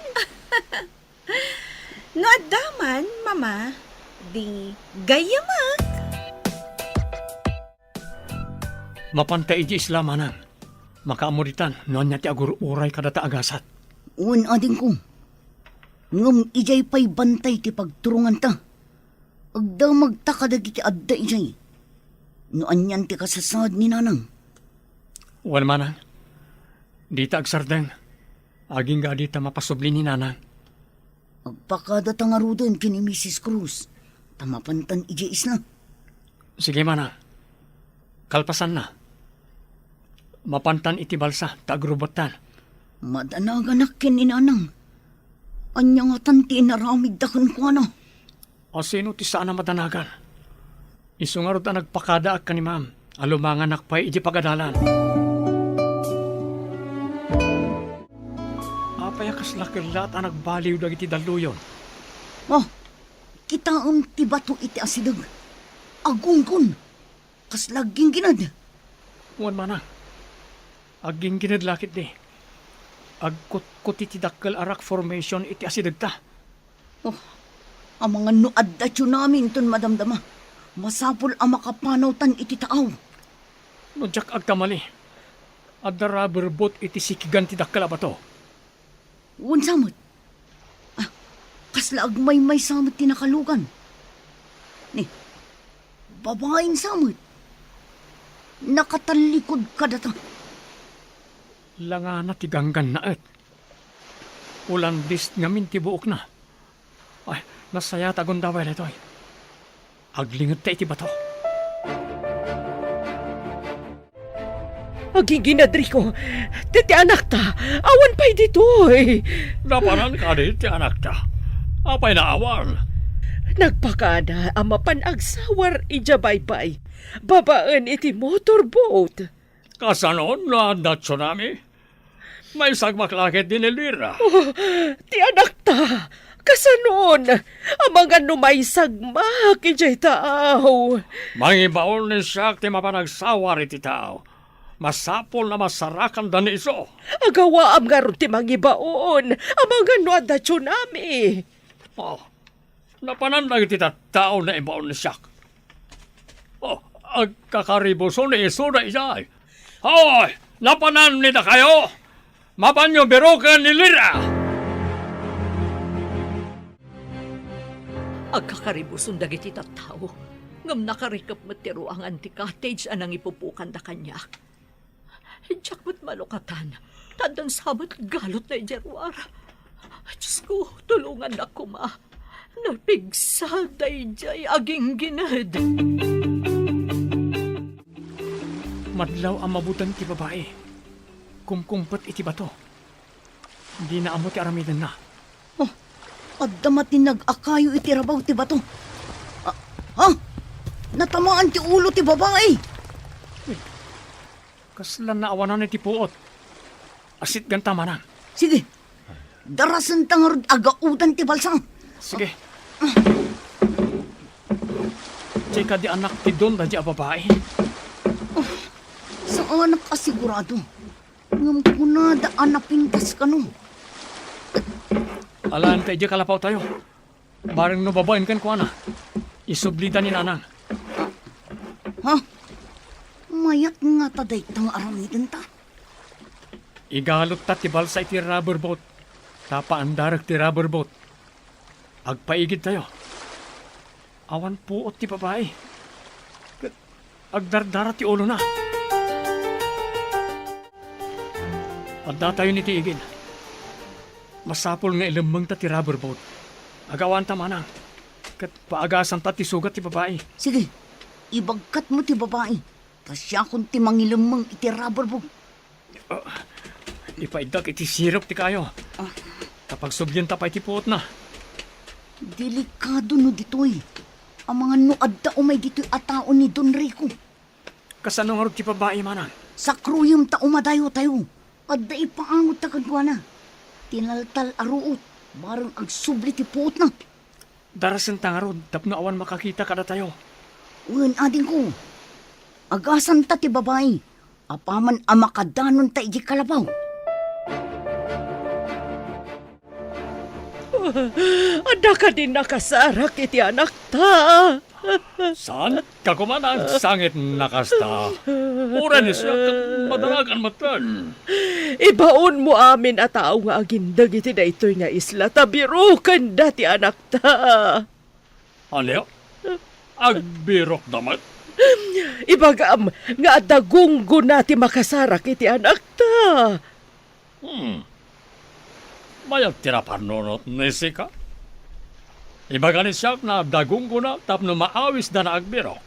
No adaman, mama, di gayamak. Mapanta iti islamanan. Makaamuritan, noon niya ti agur-uray kadata agasat. Un ading ko. Ngam ijay pa'y bantay ti pagturungan ta. Agda magtakadag iti adda ijay. Noan yan ti kasasad ni nanang. Wan manang, di ta agsardeng. Aging ga di ta mapasubli ni nanang. Agpakada tangarudan kini Mrs. Cruz. Tamapantan ijay isna. Sige manang, kalpasan na. Mapantan iti balsa, tagrubotan. Madanaganak kin ni nanang. Anya nga tanti inaramid dakan ko ano. O sino ti saan na madanagan? Isungarot na nagpakada ak ka ni ma'am. Alumangan nakpay iti pagadalan. Apay akas lakilat ang nagbaliw dagiti daluyon. Oh, kitaon ti bato iti asidag. Agungkon. Kaslaging ginad. Wan manang. Aging ginadlakit di. Agkut-kut iti dakkel arak formation iti asidag ta. Oh, ang mga nuad da tsunami ton madamdama. Masapol ang makapanaw tan iti taaw. No jak agkamali. Adda rubber boat iti sikigan ti dakkel abato. Wan samot. Ah, kasla agmay-may samot tinakalugan. Ni, babaeng samot. Nakatalikod ka data. Langana ti ganggan na et. Ulan dis ngamin ti buok na. Ay, nasaya tagon daway letoy. Aglingat ta iti bato. Aging ginadri ko, titi anak ta, awan pa'y ditoy. Napanan ka di ti anak ta. Apay na awan. Nagpakada ang mapanagsawar ijabay-bay. Babaan iti motorboat. Kasanon na da tsunami? May sagmaklakit din ni Lira. Ti anak ta, kasanon, ang mga numay sagmak ijay taaw. Mangibaon ni siya ti mapanagsawar iti tao. Masapol na masarakan da ni iso. Agawa am nga ron ti mangibaon, ang mga nuada tsunami. Oh, napanandag iti tao na ibaon ni siya. Oh, agkakaribuso ni iso na ijay. Hoy, napanan nita kayo. Mapanyo berokan ni Lira. Agkakaribuson dagiti tattao. Ngam nakarikap matiro ang anti-cottage anang ipupukan da kanya. Diyak mo't malukatan. Tandang sabat galot na ijarwar. Diyos ko, tulungan na ko ma. Napigsal da ijay aging ginad. Madlaw ang mabutan ti babae. Kumkumpet iti bato. Hindi na amo ti aramidan na. Oh, adamatin nag-akayo iti rabaw ti bato. Ah, natamaan ti ulo ti babae. Kaslan na awanan iti puot. Asit ganta manan. Sige, darasan tangarod agaudan ti balsang. Sige. Tsaka di anak ti don da di a babae. Saan nakasigurado? Ngam ko na daan na pintas ka no. Alaan tayo di kalapaw tayo. Barang no babaen kan ko ana. Isublida ni nanang. Ha? Mayat nga taday tang aramidan ta. Igalot ta ti balsa iti rubber boat. Tapa andarag ti rubber boat. Agpaigid tayo. Awan puot ti babae. agdardara ti ulo na. Adda tayo ni tiigin. Masapol nga ilamang ta ti rubber boat. Agawan ta manang. Kat paagasan ta ti sugat ti babae. Sige, ibagkat mo ti babae. Tasya kung ti mangilamang iti rubber boat. Ipaidak iti sirop ti kayo. Kapag subyan ta pa iti puot na. Delikado no ditoy. Ang mga nuadda umay ditoy atao ni Don Rico. Kasano nga rin ti babae manang. Sa kruyom ta umadayo tayo. Adda ipaangot ta kadwa na. Tinaltal aruot. Barang agsubli ti puot na. Darasan ta nga ron, tapno awan makakita kada tayo. Uwan ading ko. Agasan ta ti babae. Apaman amakadanon ta iji kalabaw. Ada ka din nakasarak iti anak ta. Saan ka kumanang sangit nakasta? Ura ni siya madalagan matan. Ibaon mo amin at tao nga agindag iti na ito'y nga isla. Tabirukan dati anak ta. Ano? Agbirok damat? Ibagam nga dagunggo nati makasarak iti anak ta. Mayag tirapanunot ni Sika. Ibaga ni siya na dagong ko na tapno maawis da na agbiro.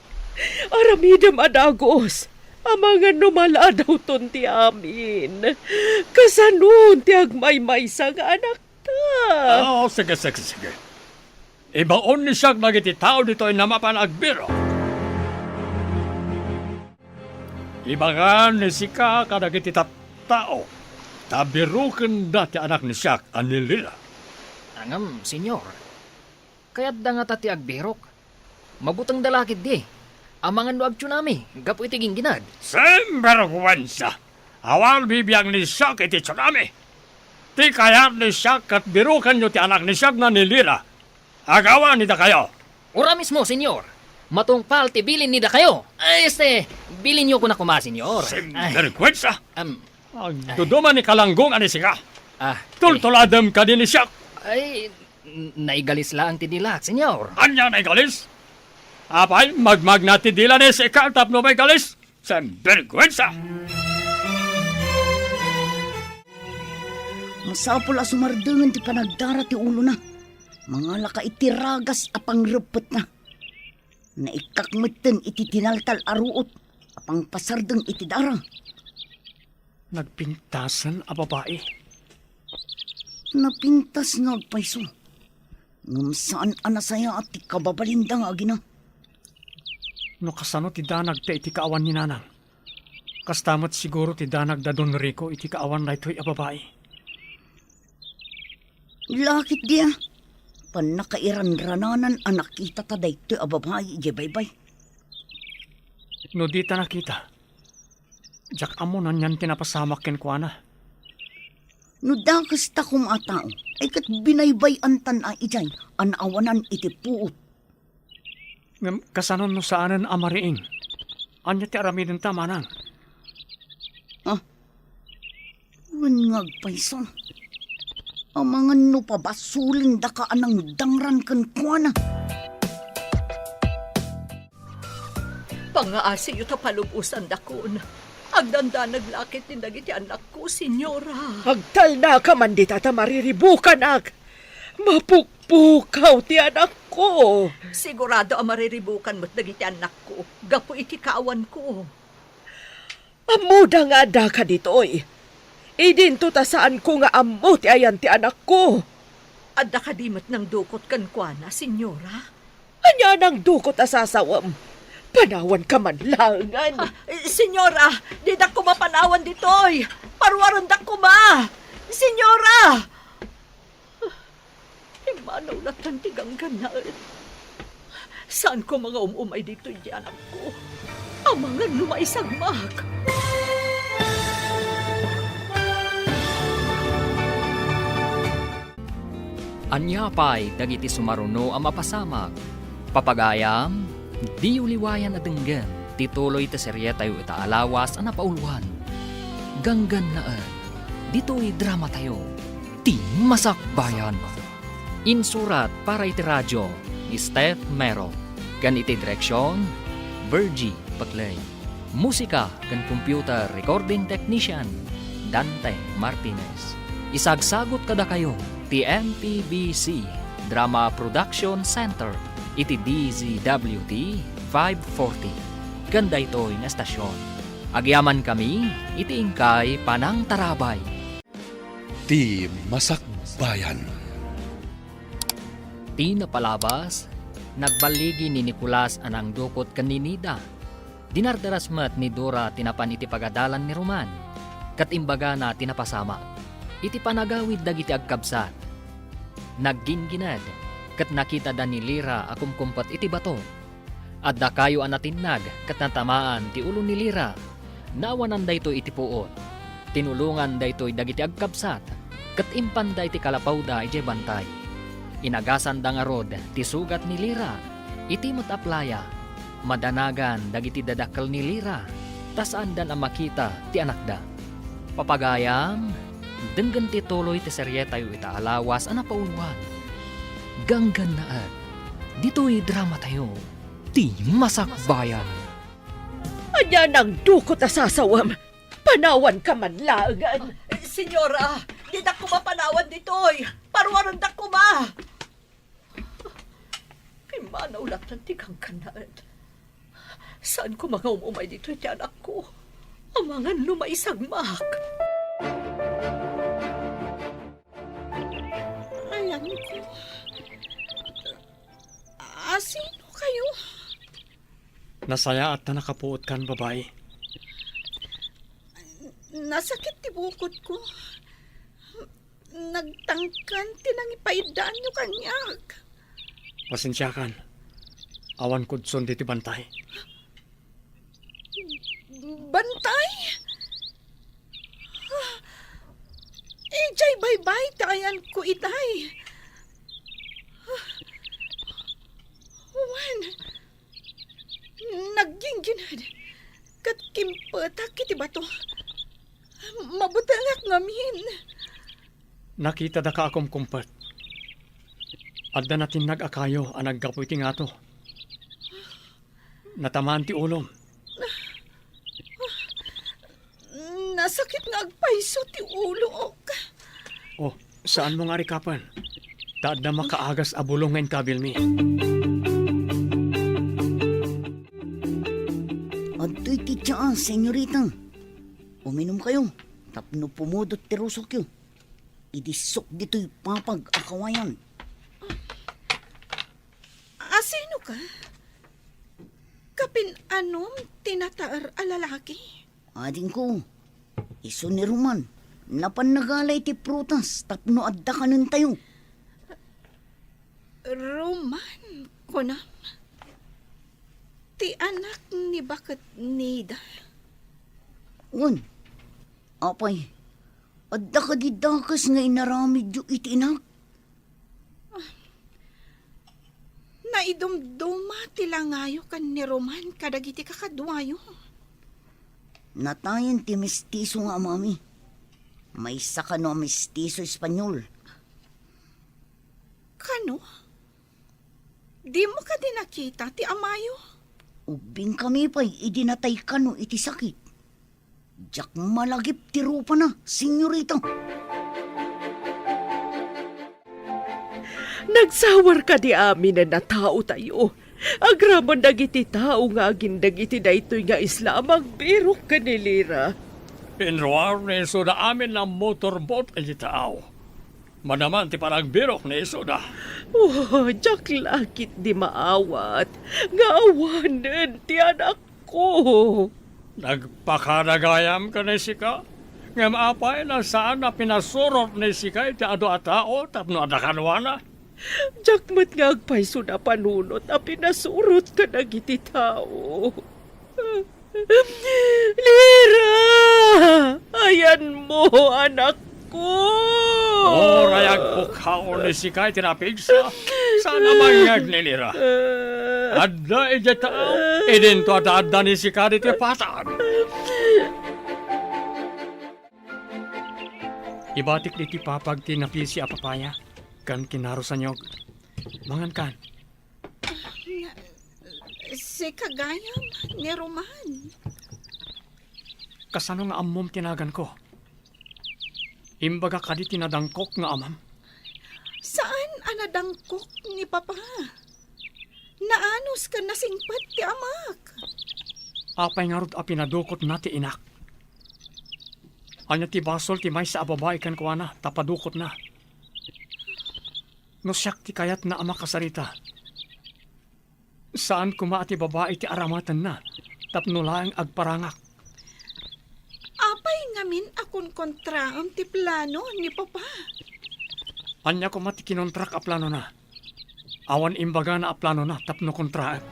Aramidam adagos. Amangan numala daw ton ti amin. Kasanun ti agmay-maysa nga anak ta. Sige. Ibaon ni siya nagiti tao dito ay namapan agbiro. Ibaga ni Sika kadagiti tao. Tabirukan dati anak ni siya anilila. Angam, senyor. Kaya't da nga tati agbirok. Mabutang dalakid di. Amangan no agtsunami, gapu iti ginginad. Semberwensa. Awal bibiyang ni siya iti tsunami. Ti kayat ni siya kat birukan nyo ti anak ni siya na nilila. Agawan nida kayo. Ura mismo, senyor. Matungpal ti bilin nida kayo. Bilin niyo ko na kuma, senyor. Semberwensa. Duduman ni kalanggong ani siya. Tultuladam ka din ni siya. Ay, naigalis lang ti dilat, senyor. Anya na galis? Apay, magmag na ti dila ni siya tapno may galis. Semberwensa. Masapol a sumardangan ti panagdara ti ulo na. Mga laka iti ragas apang repet na. Naikakmeten iti tinaltal aruot apang pasardeng iti dara. Nagpintasan a babae. Napintas nga agpaiso. Ngam saan anasaya at ti kababalinda nga agina. No kasano ti danag ta iti kaawan ni nanang. Kastamot siguro ti danag da Don Rico iti kaawan na ito'y a babae. Lakit dia. Panakairan-rananan anak kita ta daytoy a babae ije baybay. No di ta nakita. Jak amo nan yan tinapasamak ken kuana. No dakas ta kumatao, ay kat binaybay antan a ijay, anawanan iti puot. Ngam kasanon no saanan amariing. Anya ti aramidin ta manang. Wangag paiso. Amangan no pabasulin da ka anang dangran kan kuana. Pangaasi yu ta palubusan dakon. Agdanda naglakit ni dagiti anak ko, senyora. Agtal na ka man di tata mariribukan ag. Mapukpukaw ti anak ko. Sigurado ang mariribukan mo't dagiti anak ko. Gapo iti kaawan ko. Amuda nga da ka ditoy. Idinto ta saan ko nga amo ti ayan ti anak ko. Adda ka dimot ng dukot kan kuana, senyora. Anya nang dukot asasawam. Panawan ka man langan. Senyora, di da ko mapanawan ditoy. Parwaron da ko ma. Senyora! Imanaw latan tigang ganaan. Saan ko mga umumay dito di anak ko? Ang mga lumaisagmak. Anya pay dagiti sumaruno ang mapasamak. Papagayam, di uliwayan at denggan, tituloy ta serye tayo itaalawas ang napauluan. Ganggan naan, dito'y drama tayo, ti masakbayan. Insurat para iti radyo ni Steph Mero, gan iti direksyon, Virgie pagpaklay. Musika kan computer recording technician Dante Martinez. Isagsagot kada kayo ti MPBC Drama Production Center iti DZWT 540. Ganda ito'y nga estasyon. Agyaman kami iti ingkay Panang Tarabay. Ti Masakbayan. Ti napalabas, nagbaligi ni Nicolas anang dukot kaninida. Dinardaras mat ni Dora tinapan iti pagadalan ni Roman. Katimbaga na tinapasama. Iti panagawid dagiti agkabsat. Nagginginad, kat nakita da ni Lira akumkumpat iti bato. At da kayo anatinag, kat natamaan ti ulo ni Lira. Nawanan da ito iti puot. Tinulungan da ito'y dagiti agkabsat. Kat impan da iti kalapaw da iti bantay. Inagasan da nga rod ti sugat ni Lira. Iti mataplaya. Madanagan dagiti dadakkel ni Lira. Tasaan dan ang makita ti anak da. Papagayam, denggan ti tuloy ti serye tayo itaalawas ana pauluan. Ganggan naat, dito'y drama tayo, ti Masakbayan. Anya nang dukot asasawam. Panawan ka man lagan. Senyora, di da ko mapanawan ditoy. Parwaran da ko ma. Kay manaulat ng tigang kanaan. Saan ko mga umumay dito'y ti anak ko? Amangan lumaisagmak. Alam ko. Sino kayo? Nasaya at na nakapuot kan babae. Nasakit ti bukod ko. Nagtangkan tinangipaidaan nyo kanyak. Pasensya kan. Awan kudson diti bantay. Bantay? Ijay bye-bye tayan ko itay. Juan, nagginginad. Kat kimpatak iti bato. Mabutangak ngamin. Nakita da ka akom kumpat. Adda natin nag-akayo ang naggapoy ti ngato. Natamaan ti ulom. Nasakit nga agpaiso ti ulo ok. Oh, saan mo nga rikapan? Taad na makaagas abulong ngayon kabil mi. Adto'y ti tiyaan, senyorita. Uminom kayo, tapno pumudot ti rusok yun. Idisok dito'y papag-akawayan. Sino ka? Kapin anom tinataar a lalaki? Ading ko, iso ni Roman, napannagalay ti prutas, tapno adda ka nun tayo. Roman, kunam. Ti anak ni Bakat Nida. Wan, apay, adda ka di dakas nga inaramid yu itinak. Naidumduma ti langayo kan ni Roman kadagiti kakadwayo. Natayan ti mestizo nga mami. May saka no mestizo Espanyol. Kano? Di mo ka din nakita ti amayo? Ubing kami pa'y idinatay ka no iti sakit. Diyak malagip ti rupa na, senyorita. Nagsawar ka di amin na tao tayo. Agramon dagiti tao nga agin dagiti daytoy nga Islam agbirok ka ni Lira. Pinruar na iso da amin ng motorboat ay tao. Manaman ti panagbirok na iso da. Oh, jak lakit di maawat. Nga awanan ti anak ko. Nagpakaragayam ka na sika. Nga maapay na saan na pinasurot na sika iti ado a tao tapno adakanwana. Jak mat nga agpaiso na panunot a pinasurot ka nagiti tao. Lira! Ayan mo, anak ko! Rayag pukhaon ni sikay tinapigsa. Sana mangyag ni Lira. Adda ije tao. Idin to adda ni sikay ti patag. Ibatik di ti papag tinapil si apapaya. Kan kinarusan nyog. Mangan kan. si kagayam ni Roman. Kasano nga amom tinagan ko? Imbaga kadi tinadangkok nga amam. Saan anadangkok ni Papa? Naanos ka nasingpat ti amak. Apay nga rod a pinadukot na ti inak. Anya ti basol ti may sa ababay kan kuha na, tapadukot na. No siyak ti kayat na ama kasarita. Saan kuma ti babae ti aramatan na, tapno laeng agparangak. Apay ngamin akon kontraam ti plano ni Papa. Anya kuma ti kinontrak a plano na. Awan imbaga na a plano na, tapno kontraak.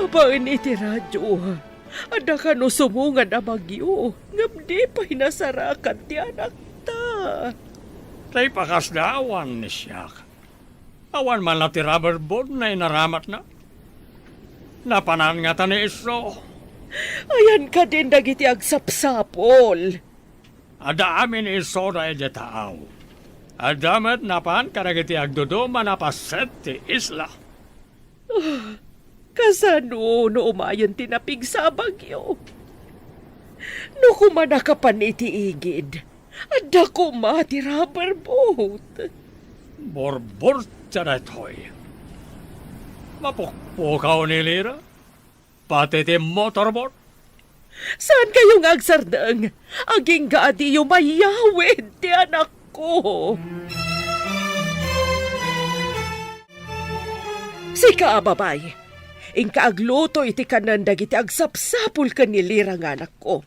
Babaen iti radyo. Ada ka no sumungan na bagyo. Ngabdi pa hinasarakan ti anak ta. Tay pakas na awan ni siyak. Awan man na ti rubber board na inaramat na. Napanan nga ta ni iso. Ayan ka din dagiti agsapsapol. Ada amin iso na taaw. Adamat napan karagiti agdodoma na paset ti isla. Kasano no umayon tinapig sa bagyo? No kumana ka pa ni tiigid. Ada ko ti rubber boat. Borbor charatoy. Mapukpukaw ni Lira. Pati ti motorboat. Saan kayong agsardang? Aging gadi yung mayawid ti anak ko. Sika, babay. Ingka agluto iti kanan dagiti agsapsapul ka ni Lira nga anak ko.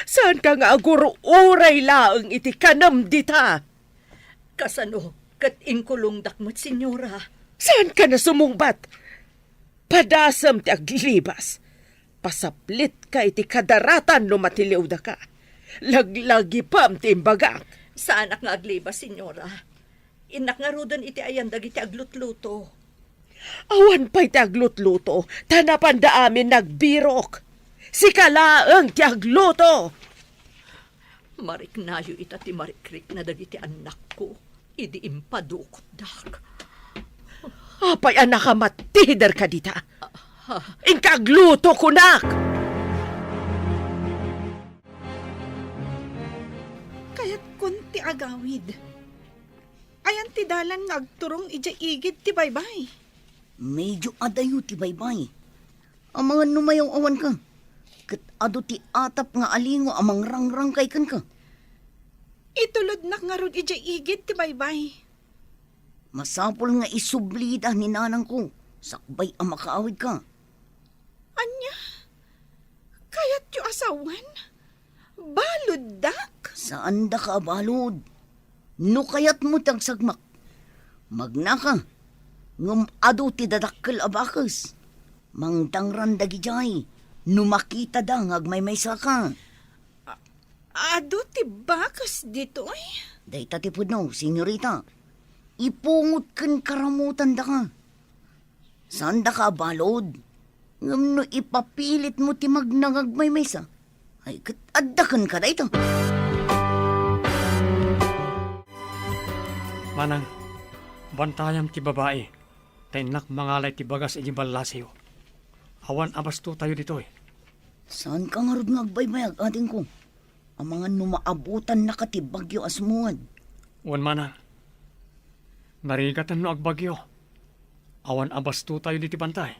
Saan ka nga aguro uray laeng iti kanam dita? Kasano, kat inkulong dakmat, senyora. Saan ka na sumungbat? Padasam ti aglibas. Pasaplit ka iti kadaratan no matiliw da ka. Laglagi pam ti imbagak. Sa anak nga aglibas, senyora. Inak nga rudan iti ayan dagiti aglutluto. Awan pa'y ti aglutluto, tanapan da amin nagbirok. Si kalaeng ti agluto. Mariknayo ita ti marikrik na dagiti anak ko. Idi impadukot dak. Apay anak ka matider ka dita. Ingka agluto kunak. Kaya't kunti agawid. Ayan ti dalan nga agturong ija igid ti baybay. Medyo adayo ti baybay. Ang mga numayaw awan ka. Kat ado ti atap nga alingo amang rangrang kay kan ka. Itulod nak nga rod ija igid ti baybay. Masapol nga isublida ni nanang ko. Sakbay ang makaawid ka. Anya? Kaya't yu asawan? Balod dak? Saan da ka balod? No kayat mo tagsagmak. Magna ka. Ngum ado ti dadakkel abakas. Mangtangran dagijay. Numakita da ngagmay ka. Ado ti bakas dito ay? Dayta ti pudno, senyorita. Ipungot kan karamutan da ka. Saan da ka balod? Ngam no ipapilit mo ti magnangagmay sa. Ay kat addakan ka dayta. Manang, bantayam ti babae. Tainak mangalay ti bagas iti balasyo. Awan abasto tayo dito eh. Saan ka nga rod ngagbaybayag ating ko? Ang mga numaabutan na ka ti bagyo asmuad. Wan manang, narigatan no agbagyo. Awan abasto tayo diti bantay.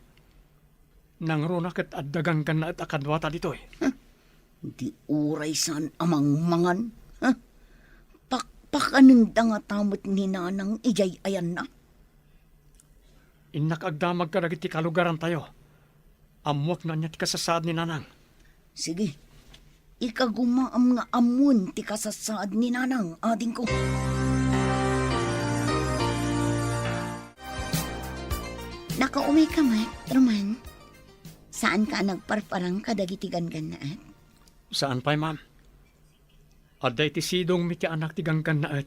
Nangruna ket addagang kan na at akadwata dito eh. Di uray saan amang mangan? Pakpakanang nga tamot ni nanang ijay ayan na. Inak agdamag ka dagiti kalugaran tayo. Amwak na niya ti kasasaad ni nanang. Sige, ikagumaam nga amun ti kasasaad ni nanang ading ko. Nakaumi ka, Mat, Roman. Saan ka nagparparang kadagiti gangannaat? Saan pa'y ma'am? Aday ti sidong mi ti anak ti ganggan na at.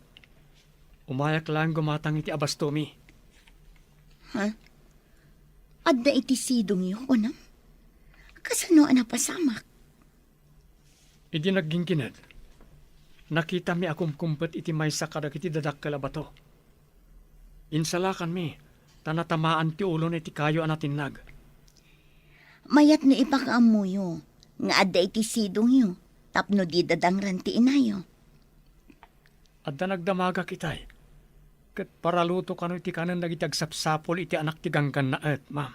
Umayak lang gumatang iti abastomi. Ha? Adda iti sidong yu, unam? Kasano pasamak? Idi naggingkinad. Nakita mi akum kumpet iti maysa kadag iti dadak kalabato. Insalakan mi, tanatamaan ti ulo ni ti kayo anatinag. Mayat no ipakaamuyo, nga adda iti sidong yo, tapno di dadangran ti inayo. Adda nagdamaga kitay. Kat paraluto kano iti kanan nagitagsapsapol iti anak ti ganggan na ma'am.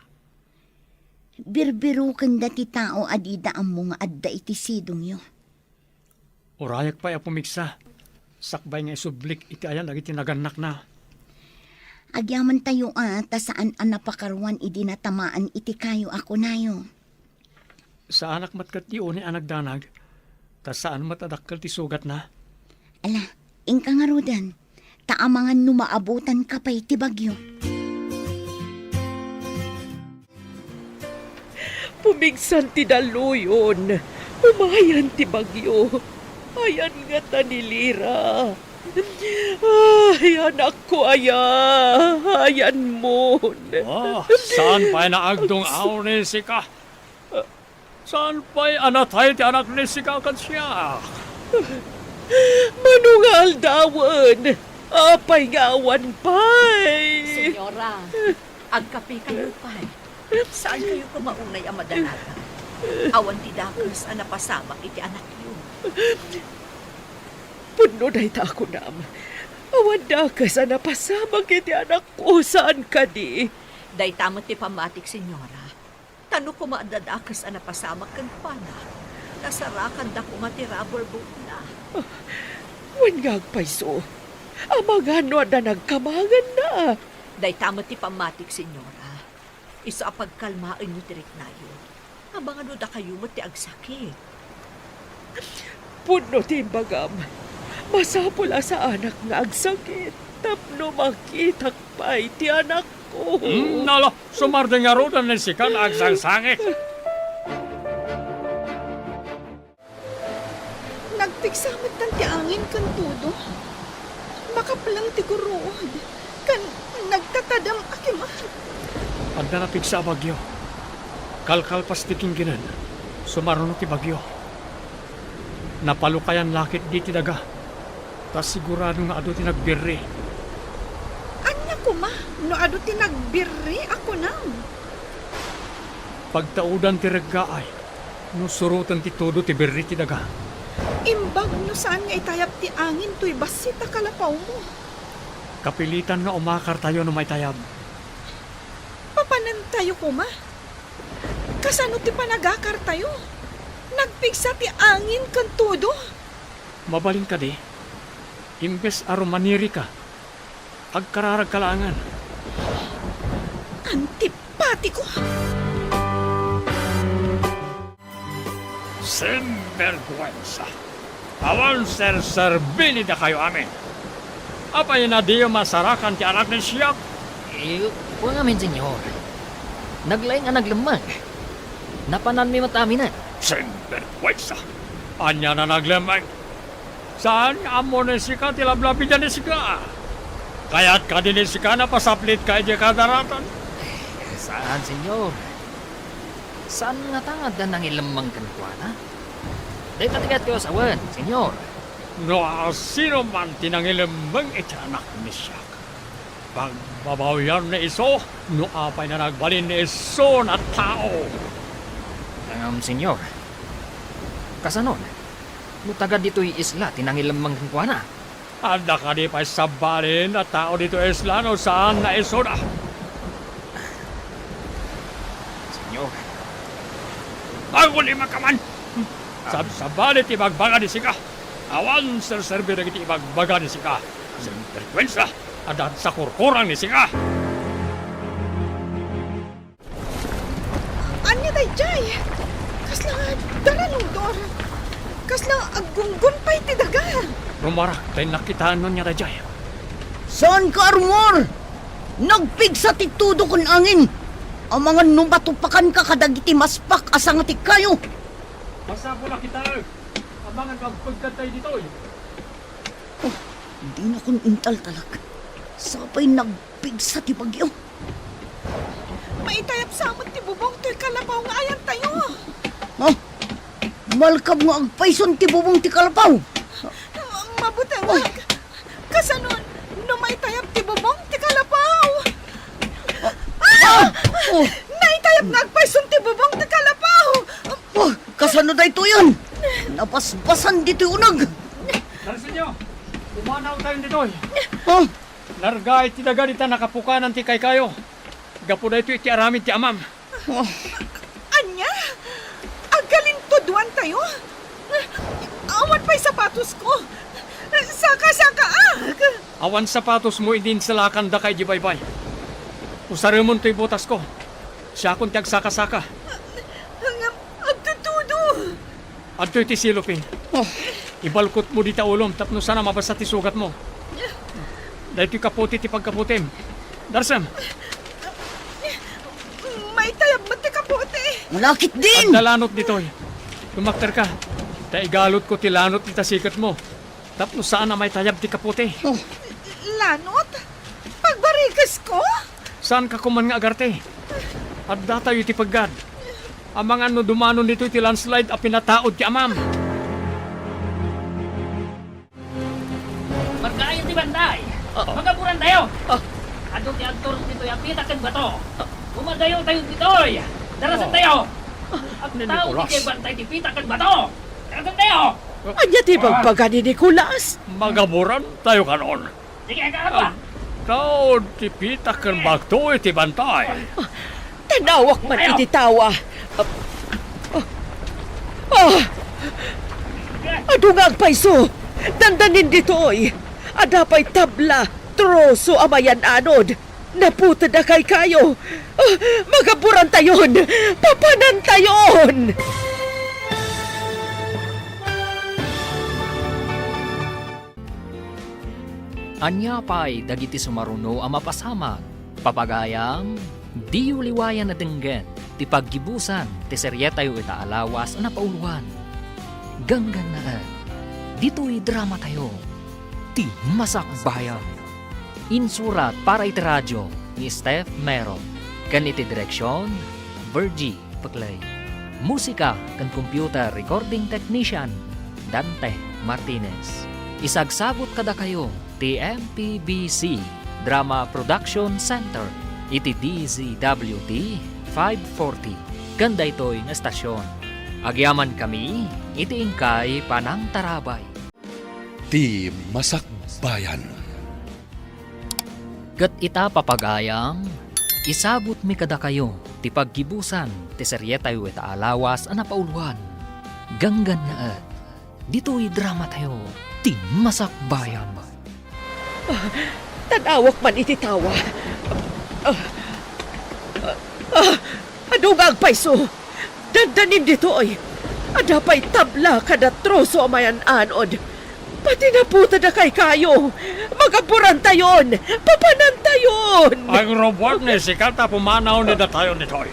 Birbirukan da ti tao adida mo nga adda iti sidong yo. Urayak pa pumiksa. Sakbay nga isublik iti ayan lagi tinaganak na. Agyaman tayo ta saan napakarwan idi natamaan iti kayo ako nayo. Sa anak matkat ti ni anak danag, ta saan matadakkel ti sugat na. Ala, ingka nga rodan, taamangan numaabutan ka pa iti bagyo. Pumigsan ti daluyon, umayan ti bagyo. Ayan nga tanilira. Ay, anak ko, ayan mo. Saan pa'y naagdong aw ni Sika? Saan pa'y anatay ti anak ni Sika kat siya? Manungal dawan, apay ngawan pa'y. Senyora, agkapi kayo pa'y. Saan kayo kumaunay ang madalaga? Awan ti dakes ang napasamak iti anak niyo. Puno na ita ako nam. Awan da ka sa napasamag iti anak ko. Saan ka di? Day tamot ti pamatik, senyora. Tano ko maadadakas ang napasamak kang pana. Nasarakan da ko matirabor book na. Wan nga agpayso. Amagano na nagkamangan na. Day tamot ti pamatik, senyora. Isa apagkalmaan nyo tirik na yun. Abangan da kayo mo ti agsakit. Puno ti bagam. Masapula sa anak nga agsakit. Tapno makita pa iti anak ko. Nalo, sumardeng nga ro ni Sika na agsangsangit. Nagpigsamit tan ti angin kan tudo. Makapalang ti guruod. Kan nagtatadam akiman. Adda na piksa bagyo. Kalkalpas ti kingginan. Sumaruno ti bagyo. Napalukayan lakit di ti daga. Tas sigurado nga ado ti nagbirri. Anya ko ma, no ado ti nagbirri ako nam. Pagtaudan ti reggaay. No surutan ti todo ti birri ti daga. Imbag no saan nga itayap ti angin to'y basita kalapaw mo. Kapilitan nga umakar tayo no may tayab. Papanan tayo ko ma. Kasano ti panagakar tayo? Nagpigsa ti angin kan todo. Mabalin ka di. Imbes arumaniri ka. Agkararag kalangan. Antipati ko. Sinvergüenza. Awan ser-serbili da kayo amin. Apa yun na diyo masarakan ti anak ni Siak? Huwag amin, senyor. Naglaing ang naglamang. Napanan mi mataminan. Sinvergüenza. Anya na naglamang. Saan amo ni Sika tilablabi dyan ni Sika? Kaya't ka din ni Sika na pasaplit ka di kadaratan. Saan, senyor? Saan nga tangad na nang ilamang kankwana? Day patigat kayo sa awan, senyor. No, sino man tinangilambang iti anak ni Siak. Pagbabawian ni iso, no apay na nagbalin ni iso na tao. Senyor. Kasanon? No taga dito'y isla, tinangilamang kankwana. Anda ka di pa sabalin na tao dito isla no saan na iso na. Senyor. Ako lima ka man. Sabalit ibagbaga ni Sika. Awan ser-serbi na kiti ibagbaga ni Sika. Sinvergüenza. Adat sa kurkurang ni Sika. Anya day jay. Kasla daranong dor. Kasla agunggun pa iti daga. Rumarak tayo nakitaan nun niya dajay. Saan ka, Armor? Nagpigsa ti tudo kun angin. Ang mga numatupakan ka kadagiti maspak asang ti kayo. Masabo na kita. Abangan kang pagkatay dito. Hindi na kun intal talaga. Sabay nagpigsa ti bagyo. Maitayap samot ti bubong to'y kalapaw nga ayan tayo. Ha? Malkab nga agpayson ti bubong ti kalapaw. Mabutang. Kasanon, no maitayap ti bubong ti kalapaw. Naitayap nga agpaisun ti bubong ti kalapaw. Oh, kasano da ito yun? Napasbasan dito unag. Darsenyo, umanaw tayo dito. Oh, Larga iti daga dita nakapukanan ti kay kayo. Gapo da ito iti aramid ti amam. Anya? Agaling tuduan tayo? Awan pa'y sapatos ko. Saka-saka Awan sapatos mo idin sa lakan da kay Jibaybay. Usarimon to'y botas ko. Siya akong tiyag saka-saka. Agtutudo. Adto iti silupin. Ibalkot mo di ta ulom tapno sana mabasa ti sugat mo. Dahil ti kaputi ti pagkaputim. Darsam, May tayab mo ti kapote. malakit at din. dalanot ditoy. Tumakter ka. Ta igalot ko ti lanot ti tasikat mo. Tapno saan na may tayab ti kaputi. Lanot? Pagbarigas ko? Saan ka kuman nga agarte? At datayo ti paggad. Amang ano dumano nito ti landslide a pinataod ti amam. Magkain di banday. Magaburan tayo. Adto ti adtor dito yung pitakan ba to? Umadayo tayo ditoy. Darasan tayo. Ang tao di kay bantay ti pitakan ba to? Darasan tayo. Anya ti bagbaga ni Nicolas? Magaburan tayo kanon. Sige ka ba? Tao ti pitaken bagto iti bantay. Tanawak man Ayaw. iti tawa. Ado nga agpaiso. Dandanin ditoy. Adapay tabla. Troso amayan anod. Naputa na kay kayo. Magaburan tayon. Papanan tayon. Anya pa'y dagiti sumaruno ang mapasamag. Papagayam, di uliwayan na denggen, ti paggibusan, ti seryetayo itaalawas na pauluan. Ganggan na dito'y drama tayo, ti Masak Bayan. Insurat para iti radyo ni Steph Mero. Kan iti direksyon, Virgie Paclay. Musika kan computer recording technician, Dante Martinez. Isagsagot kada kayo, ti MPBC Drama Production Center, iti DZWD 540. Ganda ito'y nga estasyon. Agyaman kami, iti ingkay Panang Tarabay. Ti Masak Bayan. Kat ita papagayam, isabot mi kada kayo, ti paggibusan, ti seryetayo ita alawas ana pauluan. Ganggan na at, dito'y drama tayo, ti Masak Bayan. Tanawak man iti tawa. Ado nga agpaiso. Dandanin ditoy. Adapay tabla kada troso amayan anod. Pati na puta na kay kayo. Magaburan tayon. Papanan tayon. Ang robot ni sikata pumanaw ni datayo nitoy.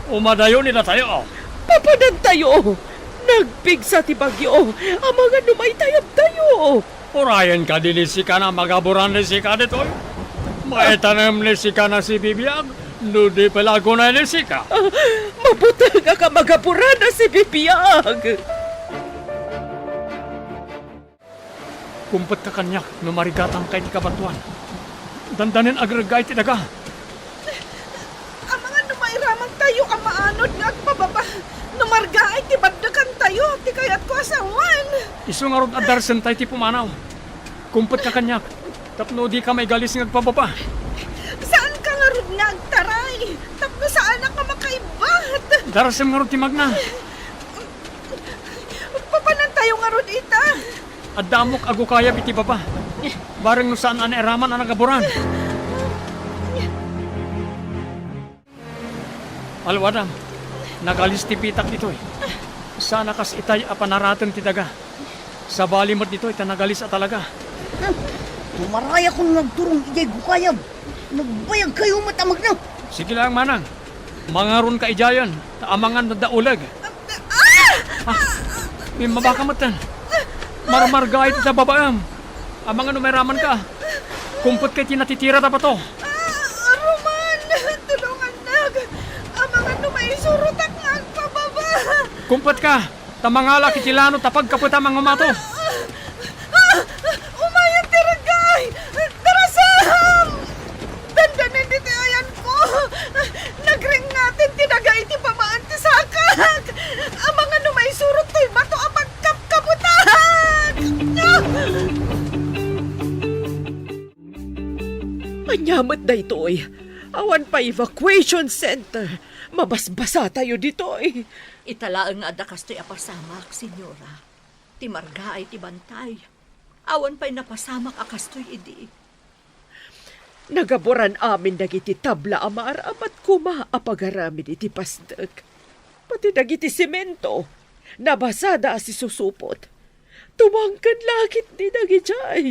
Umadayo ni datayo. Papanan tayo. Nagpigsa ti bagyo. Ang mga numay tayab tayo. Urayan ka din ni sika na magaburan ni sika nitoy. Maitanam ni sika na si Bibiyag. Nudi palago na ni sika. Mabutang ka magaburan na si Bibiyag. Kumpet ka kanyak no marigatang kay ti kabatuan. Dandanin agragay ti daga. Ang mga numayramang tayo ang maanod nga agpababa. Numarga ay tibaddakan tayo. Ti kayat ko asawan. Isu nga rod adarsen tayo ti pumanaw. Kumpet ka kanyak. Tapno di ka may galis ng agpababa. Saan ka nga rod nga agtaray? Tapno saan ka makaibat? Darasem nga rod ti magna. Papanan tayo nga rod ita. Adamok ago kaya iti baba. Bareng no saan ana eraman ang nagaburan. Alwadam, nagalis ti pitak ditoy. Sana kas itay apanaratan ti daga. Sa balimot ditoy tanagalis a talaga. Tumaray akong nagturong ijay gukayab. Nagbayag kayo matamag na. Sige lang manang. Mangaron ka ijayan. Taamangan na daulag. May mabakamatan. Marmarga ito sa babaam. Amang ano may raman ka. Kumpot kay tinatitira na pa to. Roman, tulungan nag. Ang mga numaysurutak nga agpababa. Kumpot ka. Tamangala kitilano tapag kaputa mga mato. Umayang tiragay! Darasam! Dandanin dito ayan ko! Anyamat da ito eh. Awan pa evacuation center. Mabasbasa tayo dito eh. Italaang nga da kastoy apasamak, senyora. Ti marga ay ti bantay. Awan pa'y napasamak akastoy idi. Nagaboran amin dagiti tabla amar amat kuma apagaramin iti pasdag. Pati dagiti semento. Nabasada si susupot. Tumangkad lakit ni dagijay.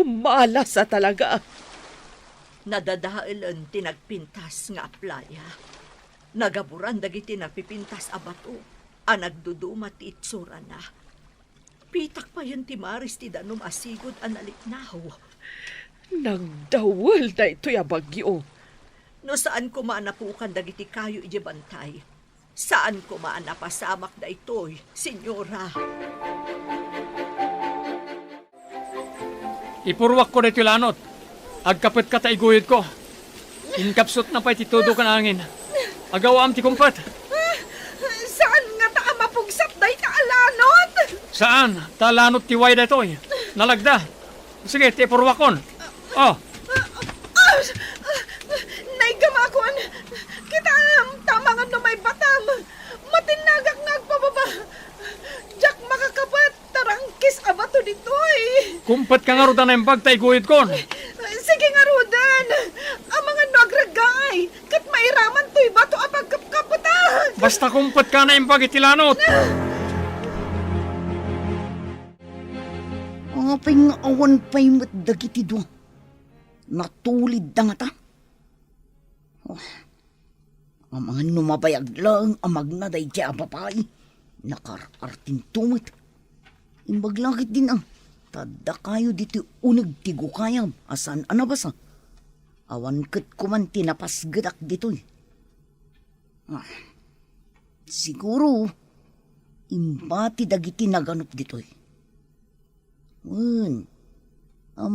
Malas sa talaga. Nadadailan tinagpintas nga playa. Nagaburan dagiti napipintas a bato. Nagduduma ti itsura na. Pitak pa yun ti Maris ti danom asigod analiknaw. Nagdawal na ito'y bagyo. No saan ko maanapukan dagiti kayo iti bantay? Saan ko maanapasamak da ito'y, senyora? Ipurwak ko na ito lanot. Agkapit ka taiguyod ko. Inkapsot na pa ititudo ka na angin. Agawam ti kumpat. Saan nga ta mapugsat day kaalanot? Saan? Talanot ti way da ito'y. Nalagda. Sige, ti ipurwakon. Oh, Naigamakon, kita tamangan no may batam. Matinagak nagpababa. Jack makakapat, tarangkis abato ditoy. kumpat ka nga ruda na yung bag taiguyod kon. Sige nga, Rodan. Ang mga nagragay. Kat mairaman to'y bato apag kapkaputan. Basta kumpat ka na yung bag itilanot. Apay nga awan pa'y matdagiti do. Natulid da nga ta. Oh, ang mga numabayag lang amag na day kaya babae. Nakarartin tumit. Imbaglakit din ang tada kayo dito unag tigo kayam. Asan anabasa? Awan kat kuman tinapasgadak dito'y. Siguro, imbati dagiti naganap dito'y. Ang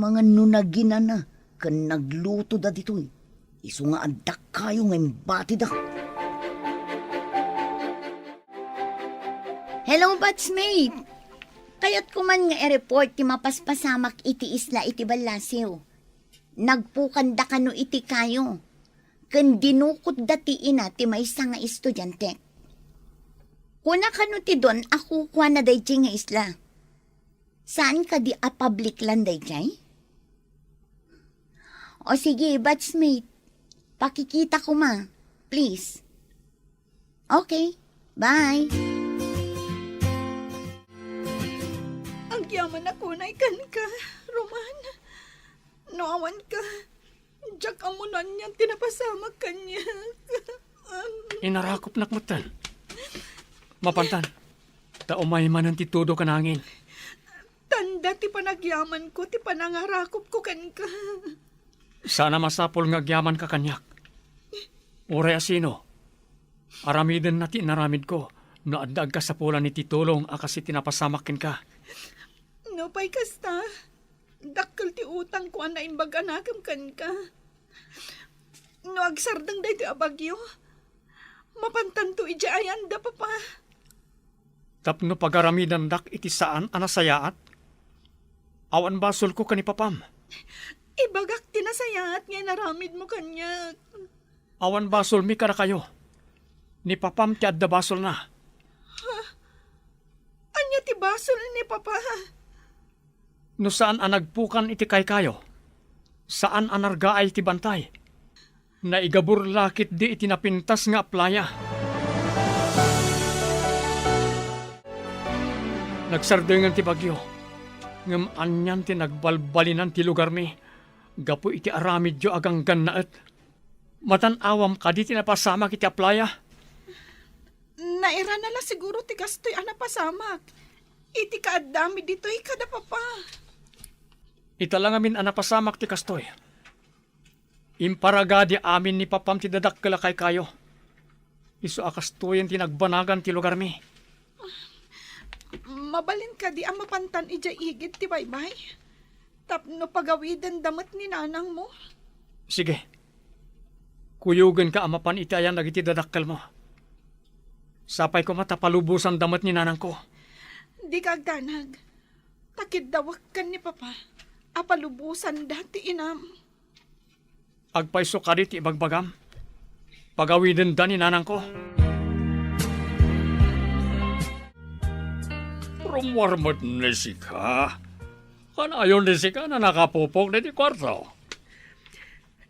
mga nunagina na kan nagluto da dito'y. Iso nga adak kayo nga imbati da. Hello, batchmate. Kayat ko man nga i-report ti mapaspasamak iti isla iti Balasiw. Nagpukanda kano iti kayo. Kan dinukot dati ina ti maysa nga estudyante. Kuna kano ti don ako kwa na dayjay nga isla. Saan ka di a public land dayjay? O sige, batchmate. Pakikita ko ma. Please. Okay. Bye. Ang yaman ako na ikan ka, Roman. Noawan ka. Jack amunan niyan tinapasamag kanya. Inarakop nakmutan. Mapantan. Taumay man ang titudo ka nangin. Tanda ti panagyaman ko, ti panangarakop ko kan ka. Sana masapol nga agyaman ka kanyak. Ure asino. Aramiden na ti naramid ko. Naaddag ka sa pula ni titulong akasi tinapasamakin ka. No pa'y kasta. Dakkel ti utang ko na imbag anakam kan ka. No agsardang day ti abagyo. Mapantanto ija ayan da papa. Tapno pagaramidan dak iti saan anasayaat. Awan basol ko kani papam. Ibagak tinasayaat nga naramid mo kanya. Awan basol mi kara kayo. Ni papam ti adda basol na. Anya ti basol ni papa. No saan anagpukan iti kay kayo? Saan anargaay ti bantay? Naigabur lakit di iti napintas nga playa. Nagsardengan ti bagyo. Ngam anyan ti nagbalbalinan ti lugar mi. Gapo iti aramid jo agang gannaet. Matanawam ka di ti napasamak iti playa. Naira na la siguro ti gastoy anapasamak. Iti kaadami dito'y kada papa. Italang amin anapasamak ti kastoy. Imparagadi amin ni papam ti dadakkala kay kayo. Isu akastoyen ti nagbanagan ti lugar mi. Mabalin ka di ang mapantan ija igit ti baybay. Tapno pagawidan damat ni nanang mo. Sige. Kuyugan ka amapan itayan nagiti dadakkal mo. Sapay ko matapalubusan damat ni nanang ko. Di ka ganag. Takid dawak kan ni papa. Apalubusan dati inam. Agpaiso ka di ti ibagbagam. Pagawidin da ni nanang ko. Rumwarmat ni sika. Kanayon ni sika na nakapupok na di kwarto.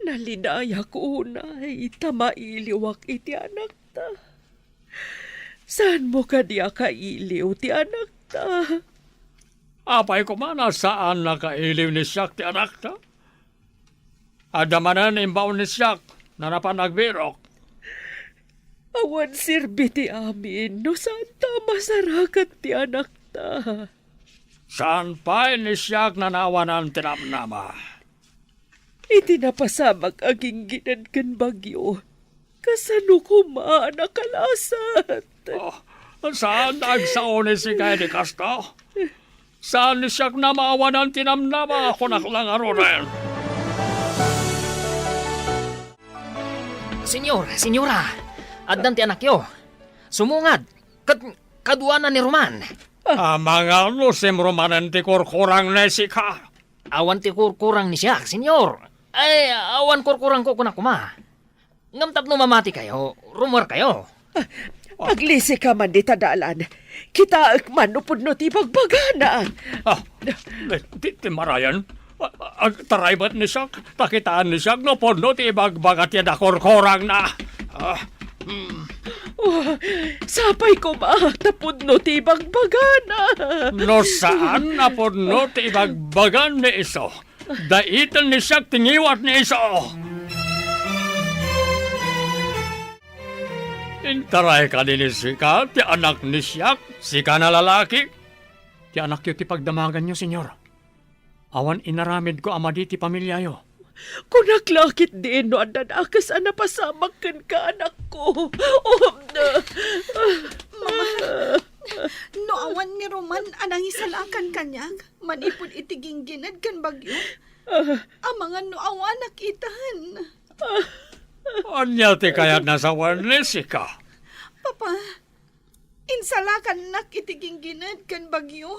Nalinaya ko unay, tamailiwak iti anak ta. Saan mo ka diya kailiw ti anak ta? Apay ko man, saan nakailiw ni siyak ti anak ta? Adamanan imbaw ni siyak na napanagbirok. Awan sirbi ti amin, no saan ta masarakat ti anak ta? Saan pa ni siyak na nawanan tinamnama? Iti napasamag aging ginadkan bagyo. Kasano ko nakakalasat? Oh, saan nagsaon ni si kay di Castro? Saan ni siyak na maawanan tinamnama ako naklangaro rin? Senyora, addan ti anak yo. Sumungad, kaduanan ni Roman. Mga lusim Romanen ti kurkurang ni sika. Awan ti kurkurang ni siya, senyor. Ay, awan kurkurang ko kuna kuma. Ngam tapno mamati kayo, rumor kayo. Aglisi ka man di tadalan. Kita akman upod no ti pagbagana. Ti marayan. Taraybat ni siyak, takitaan ni siyak, no pono ti ibagbagat yan na kurkurang na. Sapay ko ba, tapod no ti pagbagana. No saan na pono ti ibagbagan ni iso? Daitan ni siyak tingiwat ni iso. Intaray ka din ni sika, ti anak ni siyak, sika na lalaki. Ti anak yo ti pagdamagan nyo, senyor. Awan inaramid ko ama di ti pamilya yo. Kunaklakit din no andan akas anapasamak kan ka anak ko. No awan ni Roman anang isalakan kanyag. Manipod itiging ginad kan bagyo. Amangan no awan nakitahan. Anya ti kayat nasawan ni sika. Papa, insalakan nak itiging ginad kan bagyo.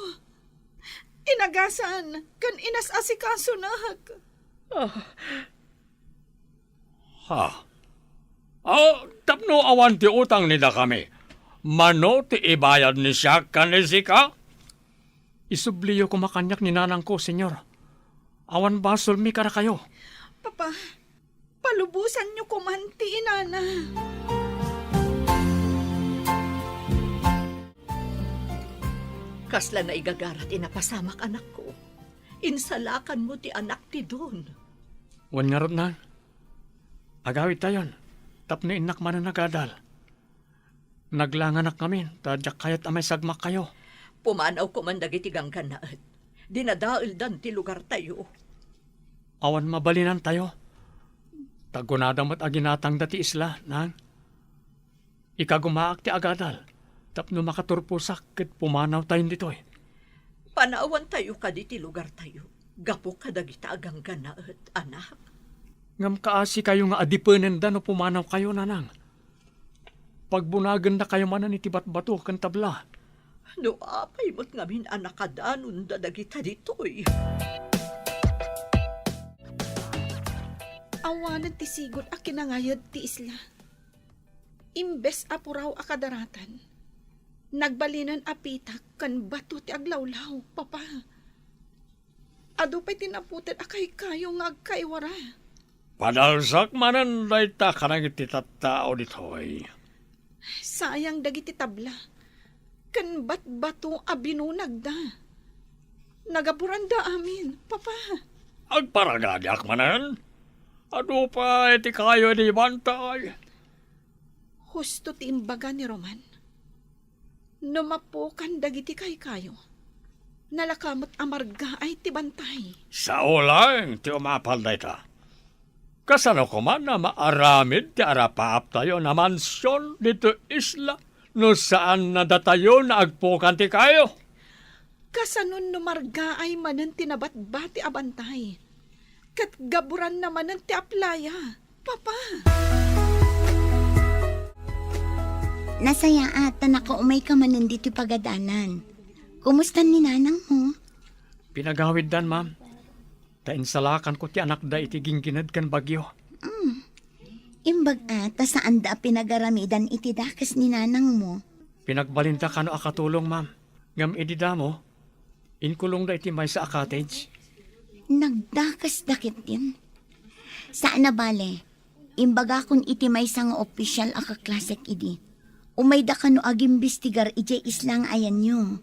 Inagasan kan inas asikaso nahak. Tapno awan ti utang nila kami. Mano ti ibayad ni siya kan ni sika? Isubliyo ko makanyak ni nanang ko, senyor. Awan basol mi kara kayo. Papa, palubusan niyo kumanti inana. Kasla na igagarat inapasamak anak ko. Insalakan mo ti anak ti Don. Wan nga rod na. Agawid tayon. Tapno inak man na nagadal. Naglanganak kami. Tadyak kayat amay sagmak kayo. Pumanaw ko man dagiti gangkanaat. Dinadail dan ti lugar tayo. Awan mabalinan tayo. Tagunadamat aginatang dati isla, nang. Ikagumaak ti agadal. Tapno makaturpusak ket pumanaw tayo ditoy. Panawan tayo ka di ti lugar tayo. Gapo ka dagita agang ganaat, anak. Ngam kaasi kayo nga adipenen da no pumanaw kayo, nanang. Pagbunagan na kayo manan iti batbato kan tabla. No apay mo't ngamin anak kadanon da dagita ditoy. Awanan ti sigot a kinangayad ti isla. Imbes apuraw a kadaratan. Nagbalinan apitak kan bato ti aglawlaw, papa. Ado pa'y tinaputin akay kayo nga agkaiwara. Padalsak manan dayta kanang iti tattao ditoy. Sayang dagiti tabla. Kan bato abinunag da. Nagaburan da amin, papa. Agparagadiak manan. Ado pa iti kayo di bantay. Husto ti imbaga ni Roman. Numapukan dagiti kay kayo. Nalakamot amarga ay tibantay. Sa ulang ti umapal dayta. Kasano ko man na maaramid ti arapaap tayo na mansyon dito isla no saan nadatayo na agpukan ti kayo. Kasanon numarga ay manan tinabat-bati abantay. Kat gaburan naman ng ti aplaya, papa. Nasaya ata nakaumay ka manan dito pagadanan. Kumusta ni nanang mo? Pinagawid dan, ma'am. Tainsalakan ko ti anak da iti gingginad kan bagyo. Imbag ata saan da pinagaramidan iti dakas ni nanang mo. Pinagbalinda ka no akatulong, ma'am. Ngam idida mo, inkulong da iti may sa cottage. Nagdakas dakit din. Saan na bale? Imbaga kung iti may sang opisyal akaklasek idi. Umay da ka no agimbistigar iti islang ayan nyo.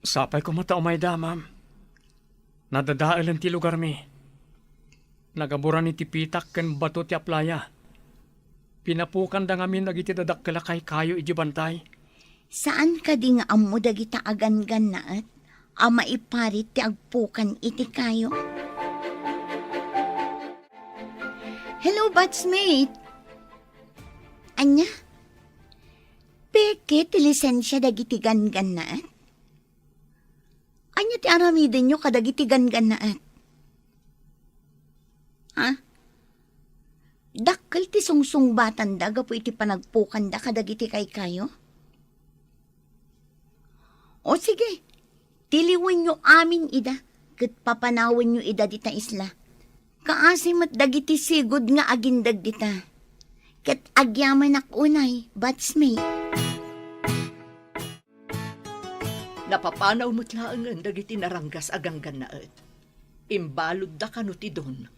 Sapay ko mata umay da, ma'am. Nadadaalan ti lugar mi. Nagaburan iti pitak ken bato ti aplaya. Pinapukan da ngamin nagiti dadakkala kay kayo iti bantay. Saan ka di nga amo dagita agan-gan naat? Ama iparit ti agpukan iti kayo? Hello, batchmate! Anya? Peke ti lisensya dagiti gan-gan naat? Anya ti aramiden nyo kadagiti gan-gan naat? Ha? Dakkel ti sungsung batan da gapo iti panagpukan da kadagiti kay kayo? O sige, tiliwan nyo amin ida, kat papanawan nyo ida dita isla. Kaasimat dagiti sigod nga agindag dita. Kat agyaman ak unay, batchmate. Napapanaw mo't laangan dagiti naranggas aganggan naet. Imbalod da ka no ti don.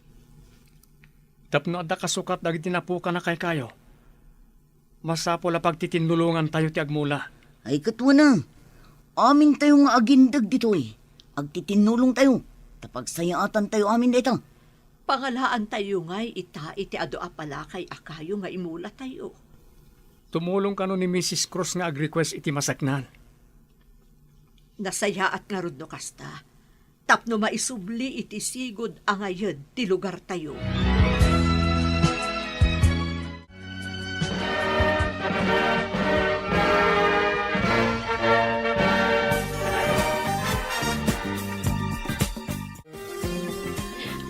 Tapno adda kasukat dagiti napukan na kay kayo. Masapo la pagtitinulungan tayo ti agmula. Ay katuna, amin tayo nga agindag dito eh. Agtitinulong tayo. Tapagsayaatan tayo amin dito. Pangalaan tayo nga'y iti ado apala kay akayo nga imula tayo. Tumulong ka no ni Mrs. Cruz nga ag-request iti masaknan. Nasaya at nga rod no kasta. Tapno maisubli iti sigod angayad ti lugar tayo.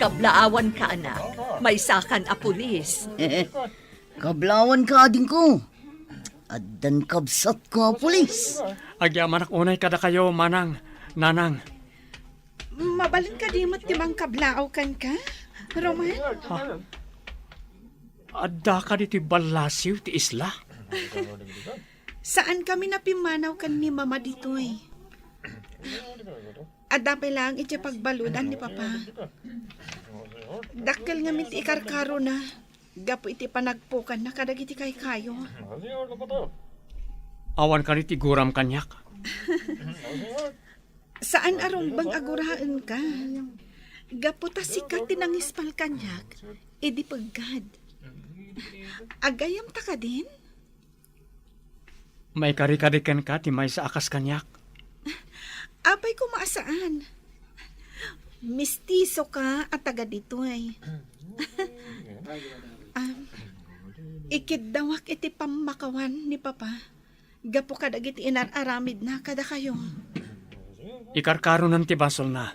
Kablaawan ka, anak. May sakan a pulis. Kablawan ka ading ko. Addan kabsat ko pulis. Agyaman ak unay kada kayo, manang, nanang. Mabalin ka di mo't timang kablaaw kan ka, Roman? Adda ka diti balasiw ti isla. Saan kami napimanaw kan ni mama dito eh? Adapay lang iti pagbaludan ni papa. Dakkel nga minti ikarkaro na. Gapo iti panagpukan na kadagiti kay kayo. Awan ka iti guram kanyak. Saan arong bang aguraan ka? Gapo ta sikat tinangispal kanyak. Idi paggad. Agayam ta ka din? May karikadikan ka ti may sa akas kanyak. Apay ko maasaan. Mistiso ka at taga dito ay. Ikidawak iti pamakawan ni Papa. Gapo kadagiti inararamid na kada kayo. Ikarkaro ng ti basol na.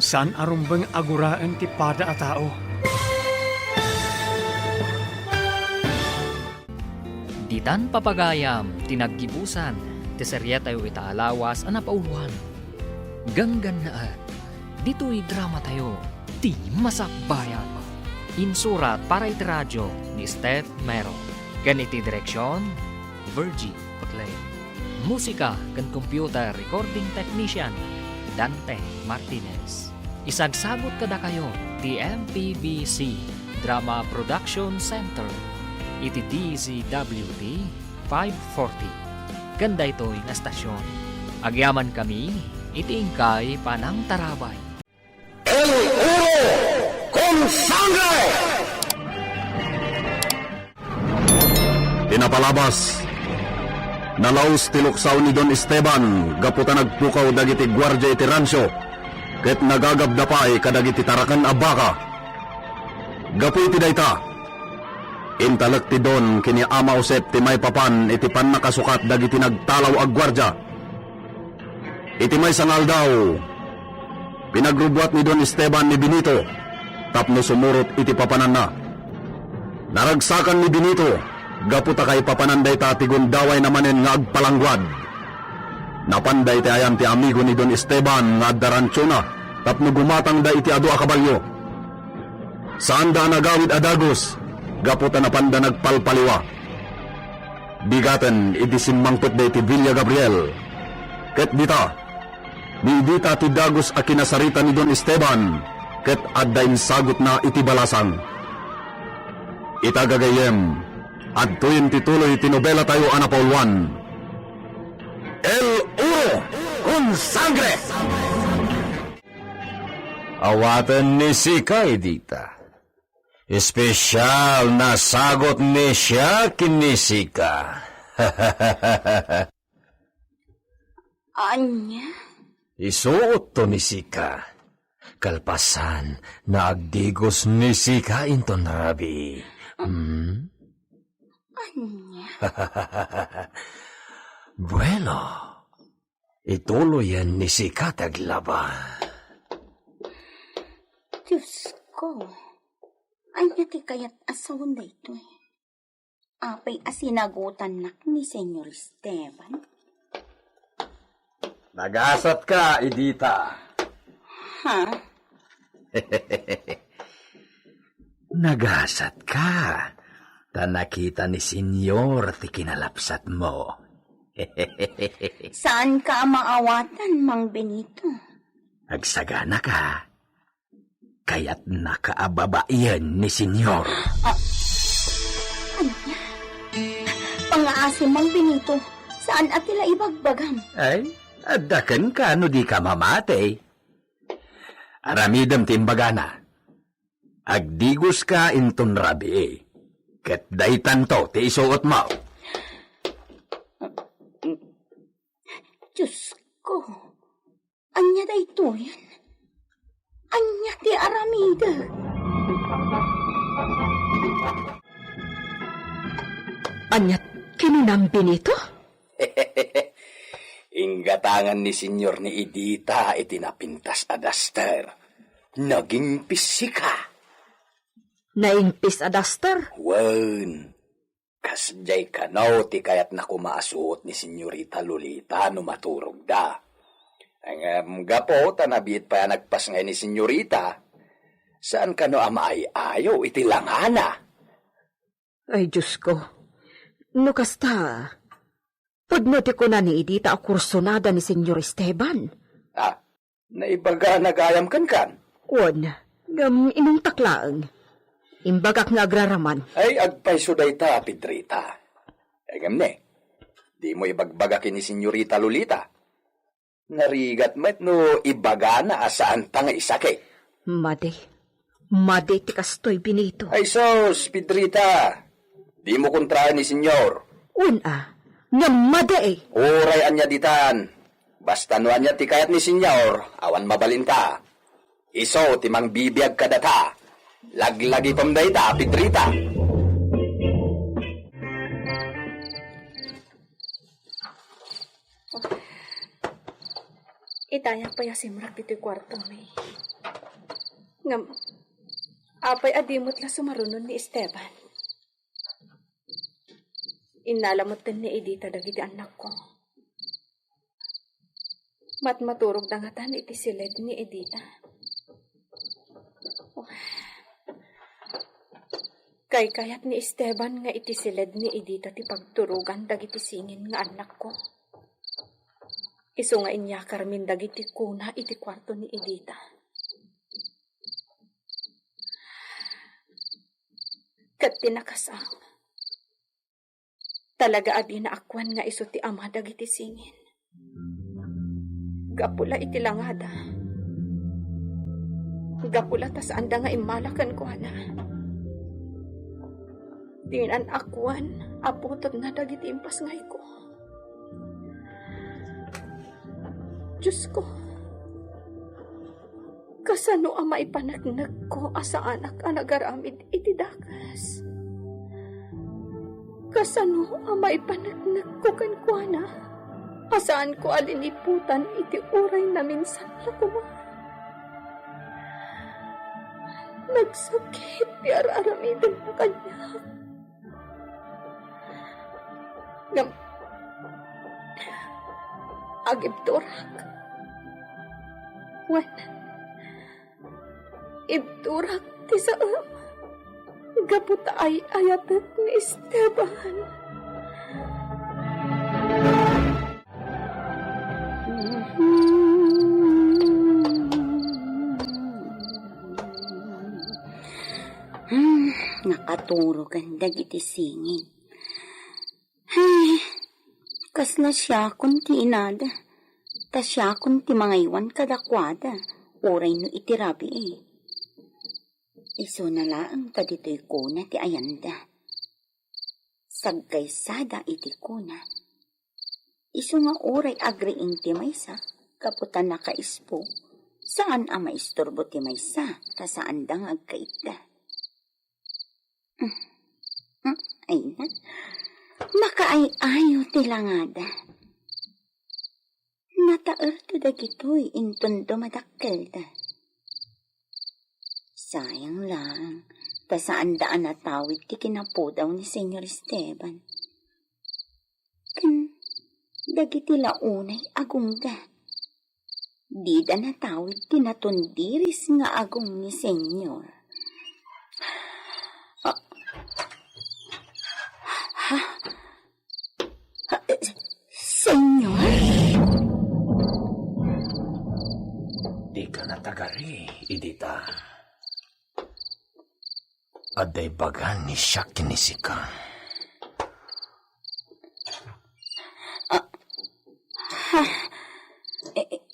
Saan arumbang aguraan ti pada a tao? Ditan papagayam, tinaggibusan, ti seryetayo itaalawas, anapauluan. Ganggan naat, dito'y drama tayo, ti masakbayan. Insurat para iti radyo ni Steph Mero. Ganiti direksyon, Virgie Putley. Musika kan computer recording technician, Dante Martinez. Isagsagot kada kayo, ti MPBC Drama Production Center. Iti DZWD 540. Ganda ito'y na stasyon. Agyaman kami, iti ingkay panang tarabay. Pinapalabas. Nalaos tiluksaw ni Don Esteban, gaputa nagpukaw dagiti gwardya iti ransyo, ket nagagabdapay kadagiti tarakan a baka. Gapu iti dayta, intalek ti Don kini ama usep ti may papan iti pan nakasukat dagiti nagtalaw a gwardya. Iti may sangal daw, pinagrubwat ni Don Esteban ni Benito, tapno sumurot iti papanan na. Naragsakan ni Benito, gaputa kay papananday ta ti gundaway namanen nga agpalangguad. Napanday ti ayan ti amigo ni Don Esteban nga darancho na, tapno gumatang da iti adu a kabalyo. Saan da nagawid adagos, gaputan na panda nagpalpaliwa. Bigaten iti simmangpet da iti Villa Gabriel. Ket dita, ni dita ti dagos a kinasarita ni Don Esteban, ket addain sagot na iti balasan. Itagagayem, adtoyin tituloy tinobela tayo anapauluan. El Uro con Sangre! Awatan ni Sika, Edita. Espesyal na sagot ni siya kini Sika. Anya? Isuot to ni Sika. Kalpasan na agdigos ni Sika inton rabi. Anya? Bueno, ituloy yan ni Sika taglaban. Diyos ko. Anya ti kayat asawan da ito eh. Apay asinagutan nak ni Senyor Esteban. Nagasat ka, Edita. Ha? Nagasat ka. Ta nakita ni Senyor ti kinalapsat mo. Saan ka maawatan, Mang Benito? Agsagana ka. Kaya't nakaababaian ni Senyor. Anya? Pangaasim, Mang Benito. Saan atila ibagbagam? Ay, adakan ka no di ka mamate. Aramidam timbagana. Agdigos ka inton rabi. Ket daytan to ti isuot mo. Diyos ko. Anya da ito yan? Anya ti aramida. Anyat kininang Benito? Inggatangan ni Senyor ni Edita itinapintas adaster. Naging pisika. Naimpis a duster? Wen. Kasjay kanaw ti kayat na kumaasuot ni Senyorita Lolita no maturog da. Ang gapo, tanabit pa nagpas ngay ni Senyorita. Saan ka no amay-ayaw iti langana? Ay, Diyos ko. No kasta, pudno ti ko na ni Edita a kursonada ni Senyor Esteban. Ah, naibaga nagayam kan? Wan, gam inong taklaang. Imbagak nga agraraman. Ay, agpaysuday ta, Pedrita. Agam ne, di mo ibagbagakin ni Senyorita Lolita. Narigat met no ibaga na asaan ta nga isake. Made ti kastoy Benito. Ay sos, Pedrita. Di mo kontrahan ni Senyor. Una, nga made eh. Uray anya ditan. Basta no anya ti kayat ni Senyor, awan mabalin ta. Iso, timang bibiyag kadata. Laglagi pamday ta, Pedrita. Itaya pa ya simrak dito'y kwarto may. Ngam, apay adimot la sumarunon ni Esteban. Inalamot din ni Edita dagiti anak ko. Maturog dangatan iti silid ni Edita. Oh. Kay kayat ni Esteban nga iti silid ni Edita ti pagturugan dagiti singin nga anak ko. Iso nga inya Carmen dagiti kuna iti kwarto ni Edita. Kat tinakasang. Talaga abi na akwan nga iso ti ama dagiti singin. Gapula iti langada. Gapula tas anda nga imalakan ko ana. Dinan akwan aputot na dagiti impas ngay ko. Diyos ko, kasano ang maipanagnag ko asa anak ang nagaramid iti dakas? Kasano ang maipanagnag ko kankwana? Asaan ko aliniputan iti uray na minsan lakuma? Nagsakit di araramidan na kanya. Agib turak. Wan, Iturak ti saam. Gaputa ay ayatet ni Esteban. Nakaturo ganda giti singing. Ay, kasla siya kun ti inada. Ta siya kun ti mga iwan kadakwada. Oray no itirabi eh. Iso na laang ta dito'y kuna ti ayanda. Sagkaysada iti kuna. Iso nga oray agriing ti maysa. Kaputan nakaispo. Saan ang maisturbo ti maysa? Ta saan dang agkaita? Ay na. Makaay-ayo ti langada. Nataer to dagitoy inton dumadakkel da. Sayang lang. Ta saan daan natawid ti kinapudaw ni Senyor Esteban. Ken dagiti launay agungga. Di da natawid ti natundiris nga agong ni Senyor. Senyor? Di ka natagari, Edita. Aday bagan ni siya kinisika.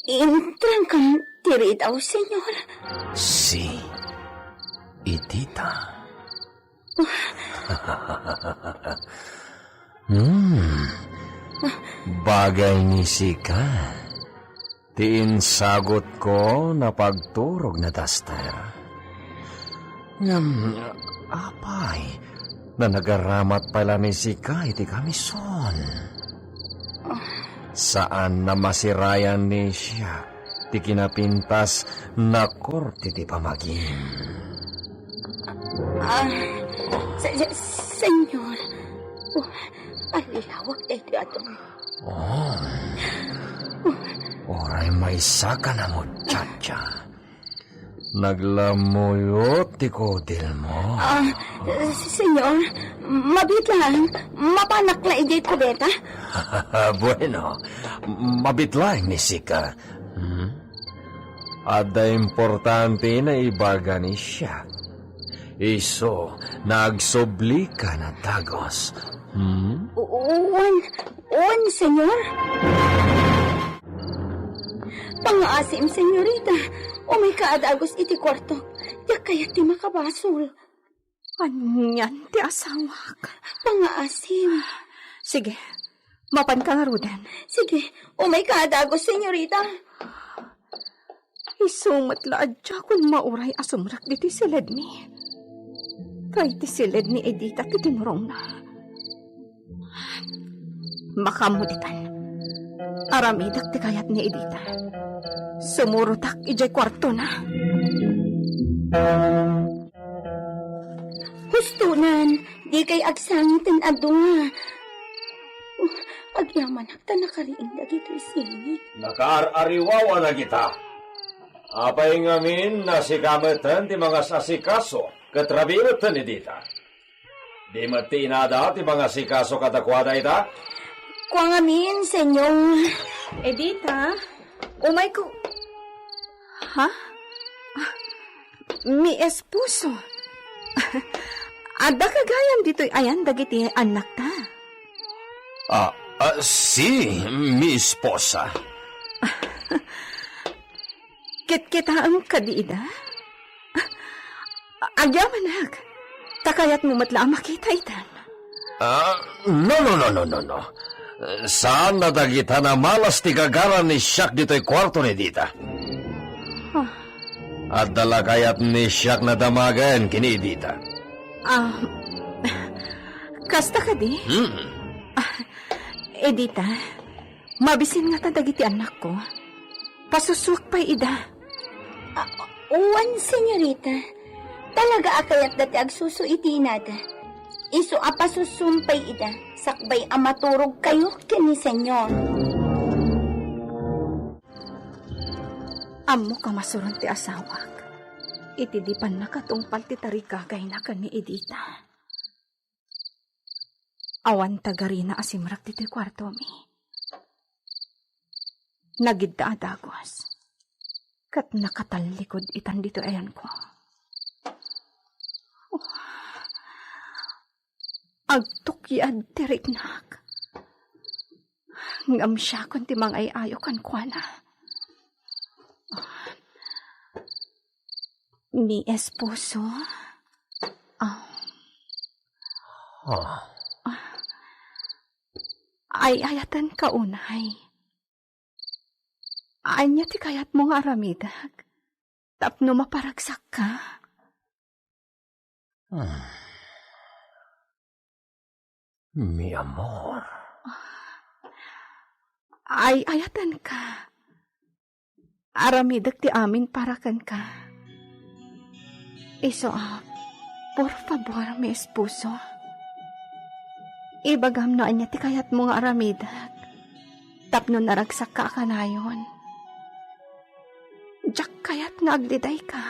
Intrang kang tiri daw, Senyor. Si Edita. Bagay ni Sika. Tiin sagot ko na pagturog na daster. Apay, na nagaramat pala ni Sika iti kami son. Saan na masirayan ni siya ti kinapintas na korte ti pamagin. Senyor. Alilawag tayo ti atong. Oray may saka na mo, Chacha. Naglamuyot ti kodil mo. Senyor, mabit lang. Mapanak na ijay kubeta. Bueno, mabitlaing ni Sika. Ada importante na ibaga ni siya. Iso, nagsobli ka na tagos. Uwan, senyor. Pangaasim, senyorita. Umay kaadagos iti kwarto. Yak kaya ti makabasol. Anyan ti asawak. Pangaasim. Sige, mapan ka nga rudan. Sige, umay kaadagos, senyorita. Isumat laad siya kung mauray asumrak diti silad mi. Kay ti silad ni Edita ti tinurong na. Makamuditan. Aramidak ti kayat ni Edita. Sumurutak ijay kwarto na. Hustunan, di kay agsangitin adunga. Agyaman akta nakariing dagito isingit. Nakaar-ariwawa na kita. Apay ngamin na si kametan ti mga sasikaso katrabirutan ni Dita. Di mati inada ti mga sikaso katakwada ita? Kuang amin, senyor. Edita, umay ko... Ha? Mi esposo. Ada kagayam dito'y ayan dagiti anak ta. Si, mi esposa. Kit-kitaam ka di ida? Agyamanag, takayat mo matla makita itan. No. Saan na dagita na malas ti gagaran ni Siak dito'y kwarto ni Dita? At dalagayat ni Siak na damagan kini Dita. Kasta ka di? Edita, mabisin nga tadagiti anak ko. Pasuswak pa ida. Uwan, senyorita. Talaga akayat dati agsuso iti inada. Iso apasusumpay ida. Sakbay amaturog kayo kini senyor. Amo ka masuron ti asawak. iti di pan nakatungpal ti tarikagay na kan ni Edita. Awan tagarina asimrak ti kwarto mi. Nagidda adagos. Kat nakatalikod itan dito ayan ko. Agtukyad tiriknak. Ngam siya kun ti mangay ayo kan kuana. Mi esposo. Ay ayatan ka unay. Anya ti kayat mo nga aramidag. Tapno maparagsak ka. Mi amor. Ay ayatan ka. Aramidag ti amin parakan ka. Iso, por favor, mi esposo. Ibagam no anya ti kayat mo nga aramidag. Tapno naragsak ka kanayon. Diyak kayat nga agdiday ka.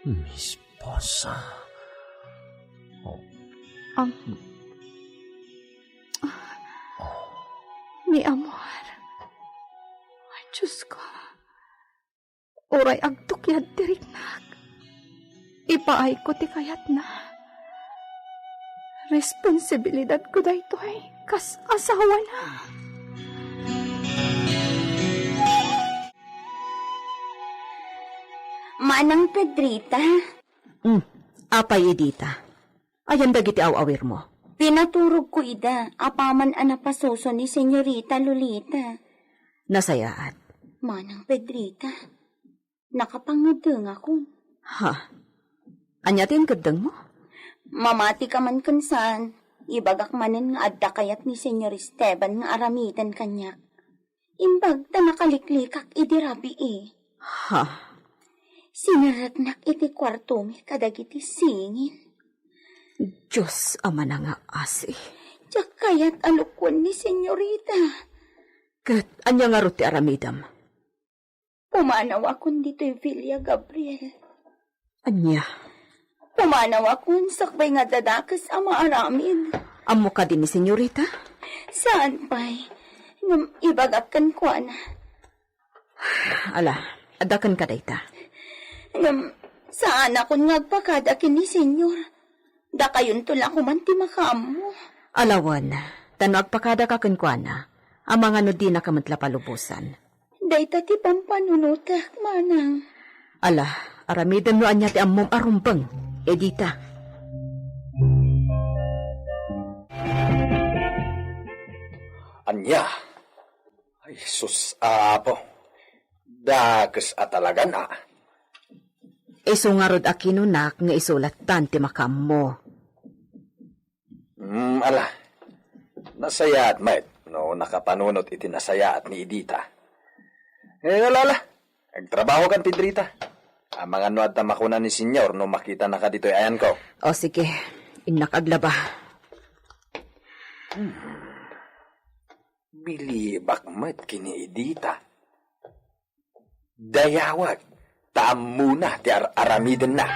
Miss Posa. Mi amor. Ay, Diyos ko. Uray agtukyad tiriknak. Ipaay ko ti kayat na. Responsibilidad ko dayto ay kas asawa na. Manang Pedrita. Apay Edita. Ayan dagiti awawir mo. Pinaturog ko ida, apaman anapasuso ni Senyorita Lolita. Nasayaat. Manang Pedrita, nakapangudeng ako. Ha? Anyatin kadang mo? Mamati ka man kansan, ibagak manen nga adda kayat ni Senyor Esteban nga aramitan kanyak. Imbag ta nakaliklikak idirabi Ha? Sinaragnak iti kwarto mi kadagiti singin. Diyos ama na nga asi. Diyak kayat alukwan ni Senyorita. Kat anya nga ruti aramidam. Pumanaw akon dito'y Villa Gabriel. Anya? Pumanaw akon sakbay nga dadakas ama aramid. Amo ka din ni Senyorita? Saan pa'y? Ngam ibagakan ko na. Ala, adakan ka dayta. Ngam saan akon ngagpakadakin ni Senyor? Da kayon tula ko man ti makamo. Alawan, tano agpakada ka kunkwana, ang mga no di na kamantla palubusan. Dayta ti pampanunutak, manang. Ala, aramidan no anya ti ammom arumbang, Edita. Anya? Ay, sus, apo. Dagas talaga na. Iso nga rod akinunak nga isulat tan ti makam mo. Ala. Nasayaat, mate. No, nakapanunot iti nasayaat ni Edita. Alala. Nagtrabaho kan, Pedrita. Ang mga nuad na makuna ni Senyor no makita na ka dito'y ayan ko. O sige, inakaglaba. Bilibak mat kini Edita. Dayawag. Taam muna ti aramiden na.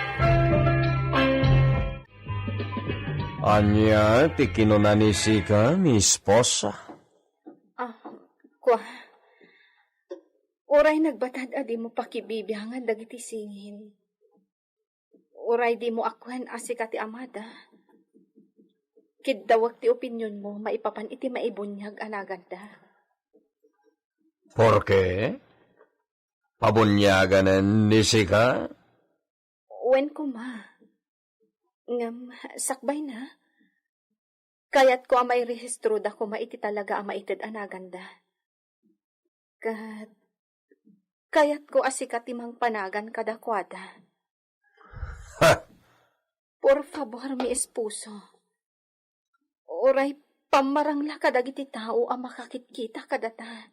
Anya, ti kinunanisi ka, Miss Posa. Kwa. Uray nagbatad adi mo pakibibihangan dagiti singin. Uray di mo akwan asikati amada. Kiddawag ti opinyon mo, maipapan iti maibunyag anaganda. Porke? Pabunyagan ni Sika? Wen ko ma. Ngam, sakbay na. Kayat ko amay rehistro da ko maiti talaga ang maitid anaganda. Kayat ko asikatimang panagan kadakwada. Ha! Por favor, mi esposo. Oray, pamarangla kadagiti tao ang makakitkita kadata.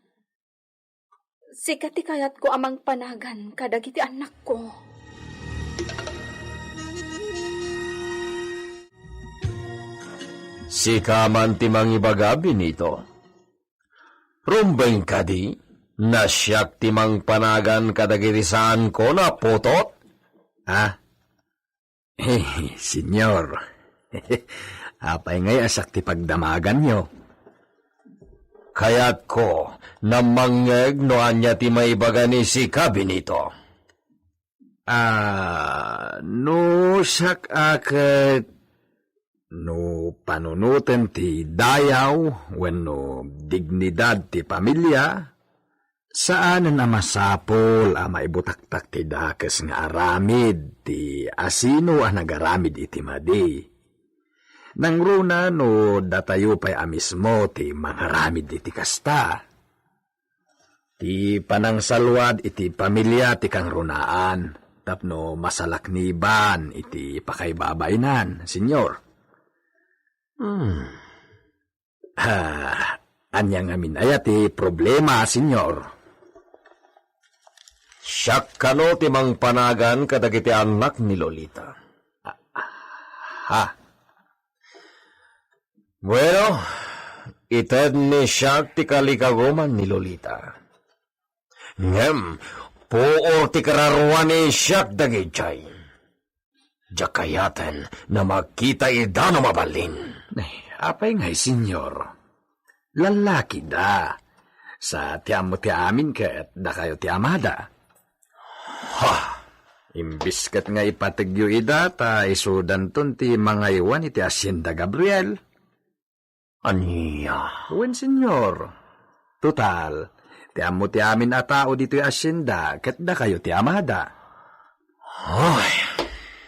Sikati kayat ko amang panagan kadagiti anak ko. Sika man timang ibagabi nito. Rumbeng kadi, nasyak timang panagan kadagirisaan ko na putot? Ha? Senyor, apay ngay asak ti pagdamagan nyo. Kaya't ko, namangeg no anya ti maibaga ni si Kabinito. No sak aket, no panunutin ti dayaw, wenno dignidad ti pamilya, saan na masapol a maibutaktak ti dakes nga aramid ti asino a nagaramid iti madi. Nang runa no datayo pa'y amismo ti mangaramid iti kasta. Ti panangsalwad iti pamilya ti kang runaan, tapno masalakniban iti pakaibabaynan, senyor. Anyang amin ay ti problema, senyor. Siyak kano ti mang panagan kadagiti anak ni Lolita. Bueno, ited ni siyak ti kalikaguman ni Lolita. Ngem, puor ti kararuan ni siyak dagijay. Jakayaten na magkita ida no mabalin. Apay ngay, senyor. Lalaki da. Sa tiamo ti amin ket da kayo ti amada. Imbis ket nga ipatigyo ida ta isudan ton ti mga iwan iti Hacienda Gabriel. Aniya? Wen, senyor. Total, ti amo ti amin a tao dito yung Hacienda ket da kayo ti amada.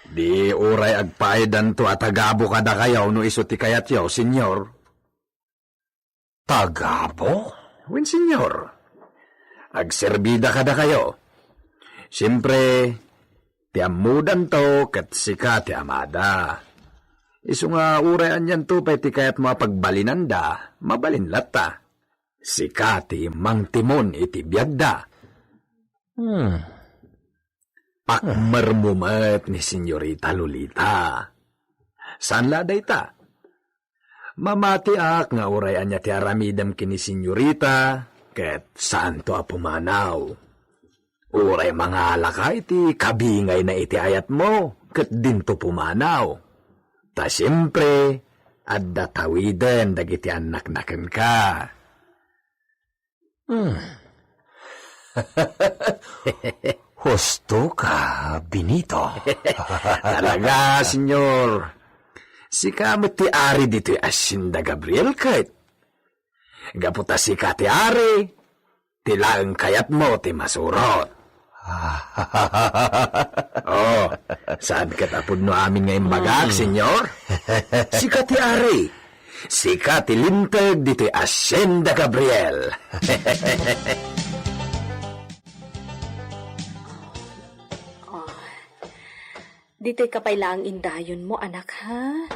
Di uray agpaidan to at agabo kada kayaw no iso ti kayat yaw, senyor. Tagabo? Wen, senyor. Agserbida kada kayo. Siyempre, ti amudan to kat sika ti amada. Iso nga uray anyan to pa'y ti kayat mapagbalinan da, mabalinlat ta. Sika ti mang timon iti biyagda. Pakmarmumat ni Senyorita Lolita. Saan laday ta? Mamatiak nga urayan niya ti aramidam kini Senyorita, ket saan to apumanaw. Uray mga alakay ti kabingay na iti ayat mo, ket din to pumanaw. Ta siyempre, adda tawiden dagiti anak naken ka. Husto ka, Benito. Talaga, senyor. Si kamot ti ari dito Hacienda Gabriel kahit. Gaputa si ka ti ari, tilaang kayat mo ti masurot. Saan ka tapod no amin ngayong bagag, senyor? Si ka ti ari, si ka ti lintag dito Hacienda Gabriel. Dito'y kapailaang indayon mo, anak, ha?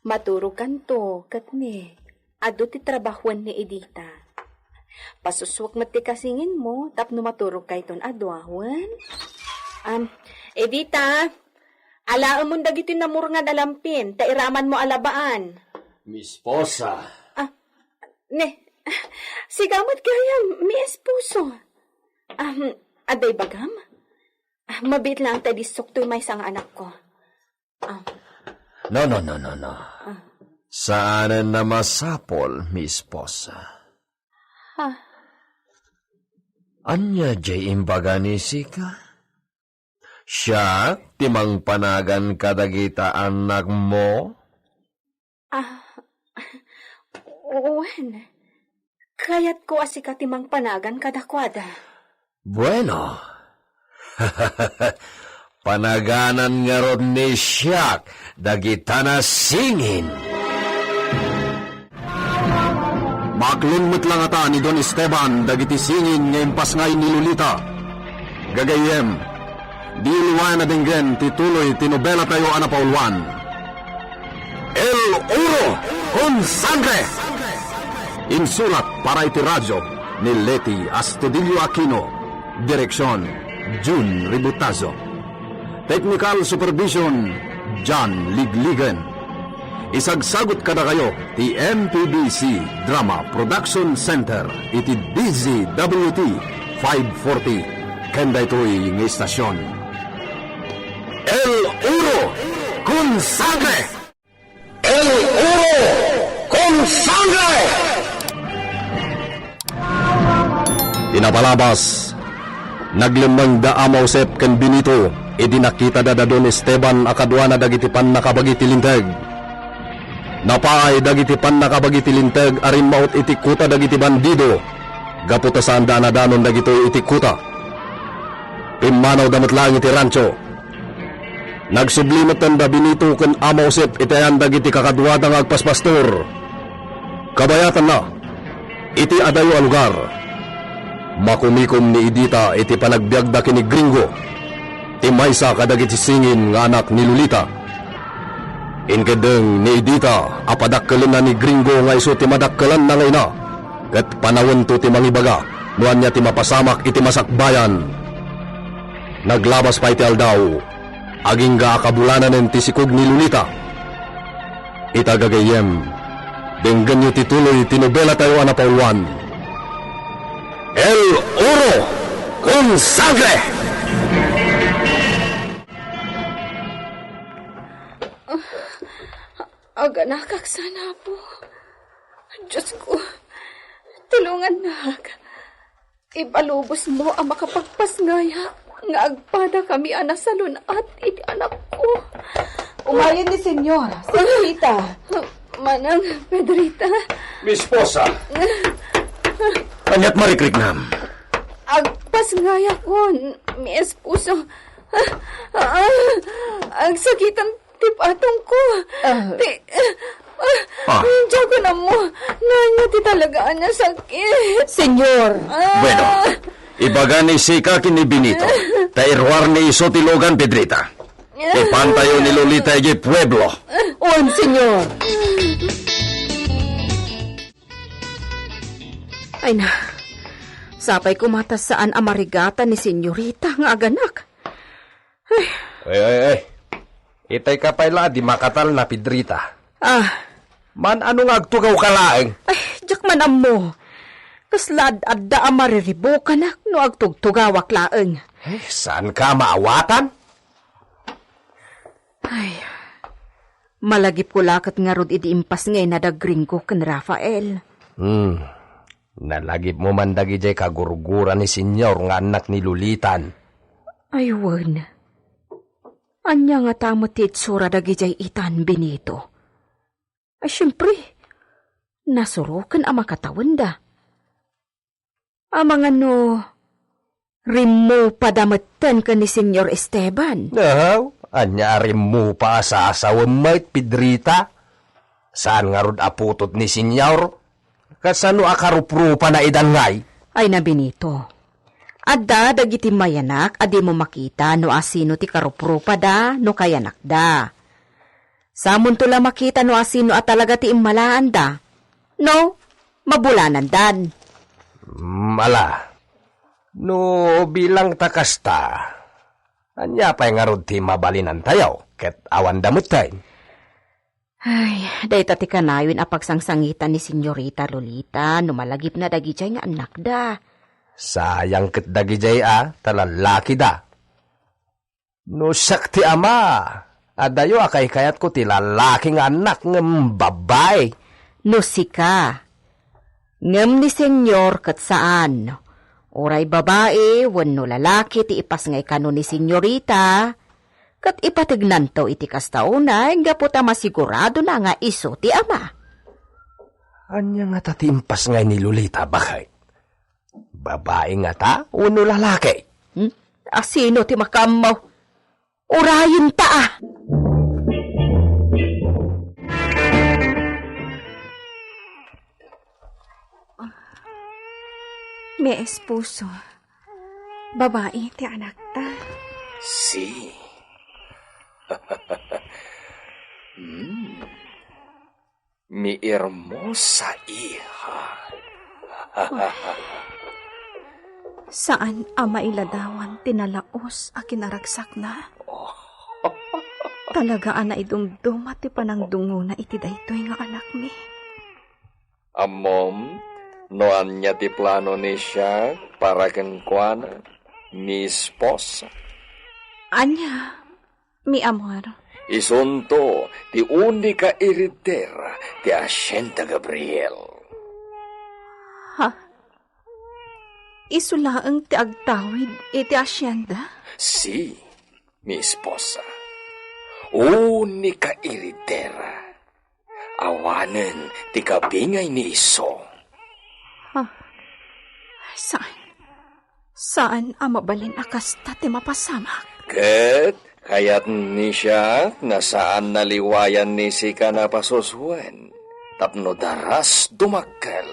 Maturukan to, katni. Ado ti trabahuan ni Edita. Pasuswak mat ti kasingin mo, tapno maturog kay ton adwawan. Edita, alaan mo dagiti namurngan alampin, tairaman mo alabaan. Miss Posa. Sigamot kaya, mi esposo. Aday bagam? Mabit lang tayo disok to'y may isang anak ko. No. Saan na masapol, Miss Posa? Anya jay imbaga ni Sika? Siya, timang panagan kadagita anak mo? Owen. Kaya't ko asika timang panagan kadakwada. Bueno. Panaganan nga ron ni Siak, dagita na singin. Maklunmit lang ata ni Don Esteban, dagiti singin ngayon pasngay ni Lolita. Gagayem, di luwayan na dinggen, tituloy tinobela tayo anapaulwan. El Oro con Sangre! Insulat para iti radyo ni Leti Astudillo Aquino. Direksyon June Ributazo. Technical Supervision John Ligligan. Isagsagot kada kayo ti MPBC Drama Production Center iti DZWT 540 kenda ito'y ng istasyon. El Uro con Sangre! El Uro con Sangre! Tinapalabas, naglimang da Amaw Sep ken Benito, idi nakita da Don Esteban akadwa na dagitipan nakabagiti linteg. Napaay dagitipan nakabagiti linteg arin maut itikuta dagiti bandido, gaputa saan da na danon dagito itikuta. Pimanaw damot lang iti rancho. Nagsublimot da Benito ken Amaw Sep itayan dagiti kakadwa da agpaspastor. Kabayatan na, iti adayo a lugar. Makumikom ni Edita iti panagbiag da kini Gringo. Ti maysa kadagiti singin nga anak ni Lolita. Inkadeng ni Edita apadakkelan na ni Gringo nga iso ti madakkelan na ngay na. Ket panawon to ti mangibaga nuan niya ti mapasamak iti masakbayan. Naglabas pa iti aldaw. Aging ga akabulanan ti sikog ni Lolita. Itagagayem. Denggan nyo tituloy tinobela tayo anapauluan. El Oro con Sangre! Aganakak sana po. Diyos ko, tulungan na. Ibalubos mo ang makapagpasngaya nga agpada kami anak sa lunat iti anak ko. Umayan ni Senyor, Senyorita. Manang, Pedrita. Miss Posa. Kanyat marikriknam. Agpasngaya ko, mi esposo. Agsakitan ti patong ko. Diyan ko na mo. Nanyo ti talagaan na sakit. Senyor. Bueno, ibaga ni Sika kini Benito. Tairwar ni iso ti Logan Pedrita. Ipantayo ni Lolita igi pueblo. On, Senyor. Ay na, sapay kumatas saan amarigata ni Senyorita nga aganak. Ay. Itay ka pala di makatal na Pedrita. Man ano nga agtugaw ka laeng? Ay, jak man mo. Kaslad adda amariribo ka na no agtugtugawak laeng. Saan ka maawatan? Ay, malagip ko lakat nga rod iti impas ngay nadagring ko ken Rafael. Nalagip mo man dagi jay kagurguran ni Senyor nga anak ni Lulitan. Aywan. Anya nga tamo ti itsura dagi jay itan Benito. Ay, syempre, nasurukan ang makatawan da. Amang ano, rimo padamatan ka ni Senyor Esteban. Anya rimo pa sa asawang mait Pedrita. Saan nga rod aputot ni Senyor? Kasano akaruprupa na idangay? Ay na Benito. Adda dagiti mayanak adi mo makita no asino ti karuprupa da no kayanak da. Samon tula makita no asino at talaga ti immalaan da. No, mabulanan dan. Mala. No bilang takasta. Anya pa'y nga rod ti mabalinan tayo ket awan damot tayo. Ay, day tati kanayon apagsangsangita ni Senyorita Lolita no malagip na dagijay nga anak da. Sayang ket dagijay talalaki da. No sakti ama, adayo akay kayat ko ti lalaki nga anak ng babay. No sika, ngem ni Senyor ket saan. Oray babae, wenno lalaki ti ipas ngay kano ni Senyorita. Kat ipatignan to iti kastauna, gaputa masigurado na nga iso ti ama. Anya nga tatimpas ngay ni Lolita bakay? Babae nga ta, uno lalaki? Asino ti makamaw? Urayin ta May esposo. Babae ti anak ta. Si. Mi hermosa hija. Saan ama iladawan tinalaos a kinaragsak na? Talaga ana idumdum at ipanangdungo na iti daytoy nga anak ni. Amom, noan niya ti plano ni siya para kenkwana, mi esposa. Anya, mi amor. Isunto, ti unika iritera, ti Hacienda Gabriel. Ha? Isulaang ti agtawid iti asyenda? Si, mi esposa. Unika iritera. Awanen ti kabingay ni iso. Ha? Saan? Saan ang mabalin akas ti mapasamak? Ket, kayat ni siya nasaan naliwayan ni si ka na pasuswen. Tapno daras dumakkel.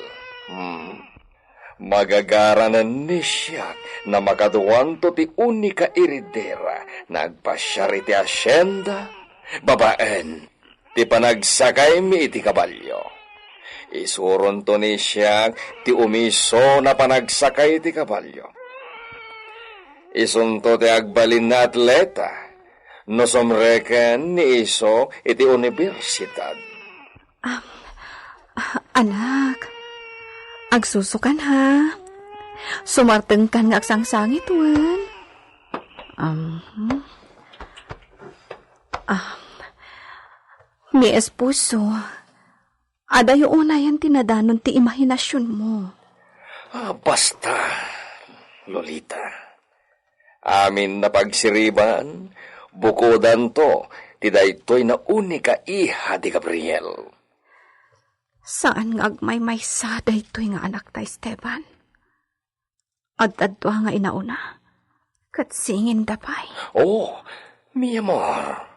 Magagaranan ni siya na makaduwan to ti unika iridera nagpasyari ti asyenda, babaen, ti panagsakay mi iti kabalyo. Isuron to ni siya ti umiso na panagsakay ti kabalyo. Isunto ti agbalin na atleta, no somreken ni iso iti universidad. Anak, agsusukan ha. Sumarteng kan nga agsangsangit, wan. Mi esposo, adayo unayan tinadanon ti imahinasyon mo. Basta, Lolita. Amin na pagsiriban, bukodan to, ti daytoy na unika iha di Gabriel. Saan nga agmay-maysa daytoy nga anak ta Esteban? Ad-adwa nga inauna, kat singin dapay. Oh, mi amor.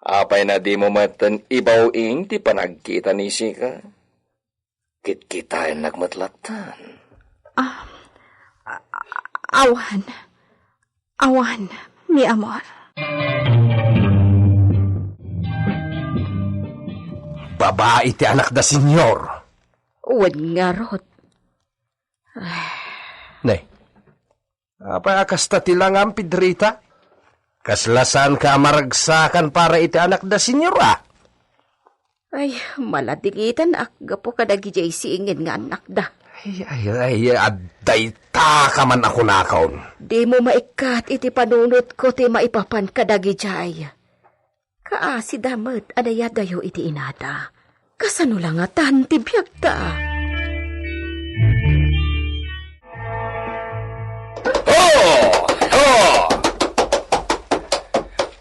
Apay na di mo matan ibawing ti panagkita ni Sika. Kit-kitain nagmatlatan. Awan, mi amor. Babae ti anak da senyor. Uwad nga rot. Ne, apa akas ta tilang ang Pedrita? Kaslasan ka maragsakan para iti anak da senyor Ay, malatikitan gapo kadagi jay siingin nga anak da. Ay, aday ta ka man ako nakaon. Di mo maikat iti panunot ko ti maipapan kadagi jay. Kaasi damat adayadayo iti inada. Kasano lang atan ti biyag ta.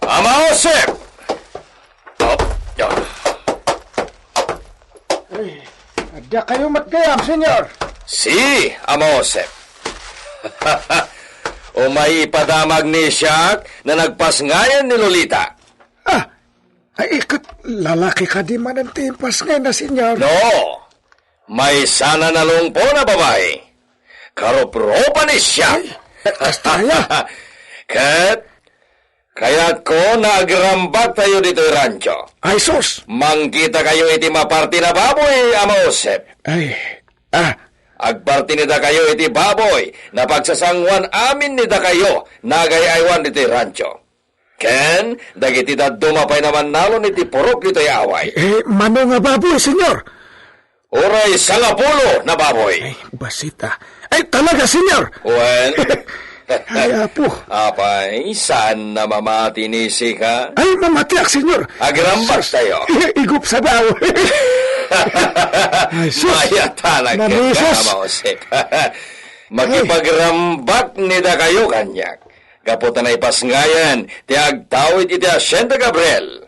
Ama Josep! Ada kayo matgayam, senyor. Si, Ama Josep. O may ipadamag ni Siak na nagpasngayan ni Lolita. Ay, lalaki ka di man ang timpas ngayon na, senyor. No, may sana nalungpo na babae. Karopropa ni Siak. Kastaya? Kaya ko nagrambak tayo dito rancho. Ay, sus! Mangkita kayo iti maparti na baboy, Ama Josep. Agparti nida kayo iti baboy na pagsasangwan amin nida kayo nagayaywan iti rancho. Ken, dagiti dumapay naman nalon iti purok dito'y away. Mano nga baboy, senyor? Uray, 10 na baboy. Ay, basita. Ay, talaga, senyor? Well... Ay, apo. Apay, saan na mamati ni Sika? Ay, mamatiak, senyor. Agrambak tayo. Igup sa daw. Ay, maya talaga ka, Ama Josep. Makipagrambak nida kayo kanyak. Kaputan ay pasngayan, ti agtawid iti Hacienda Gabriel.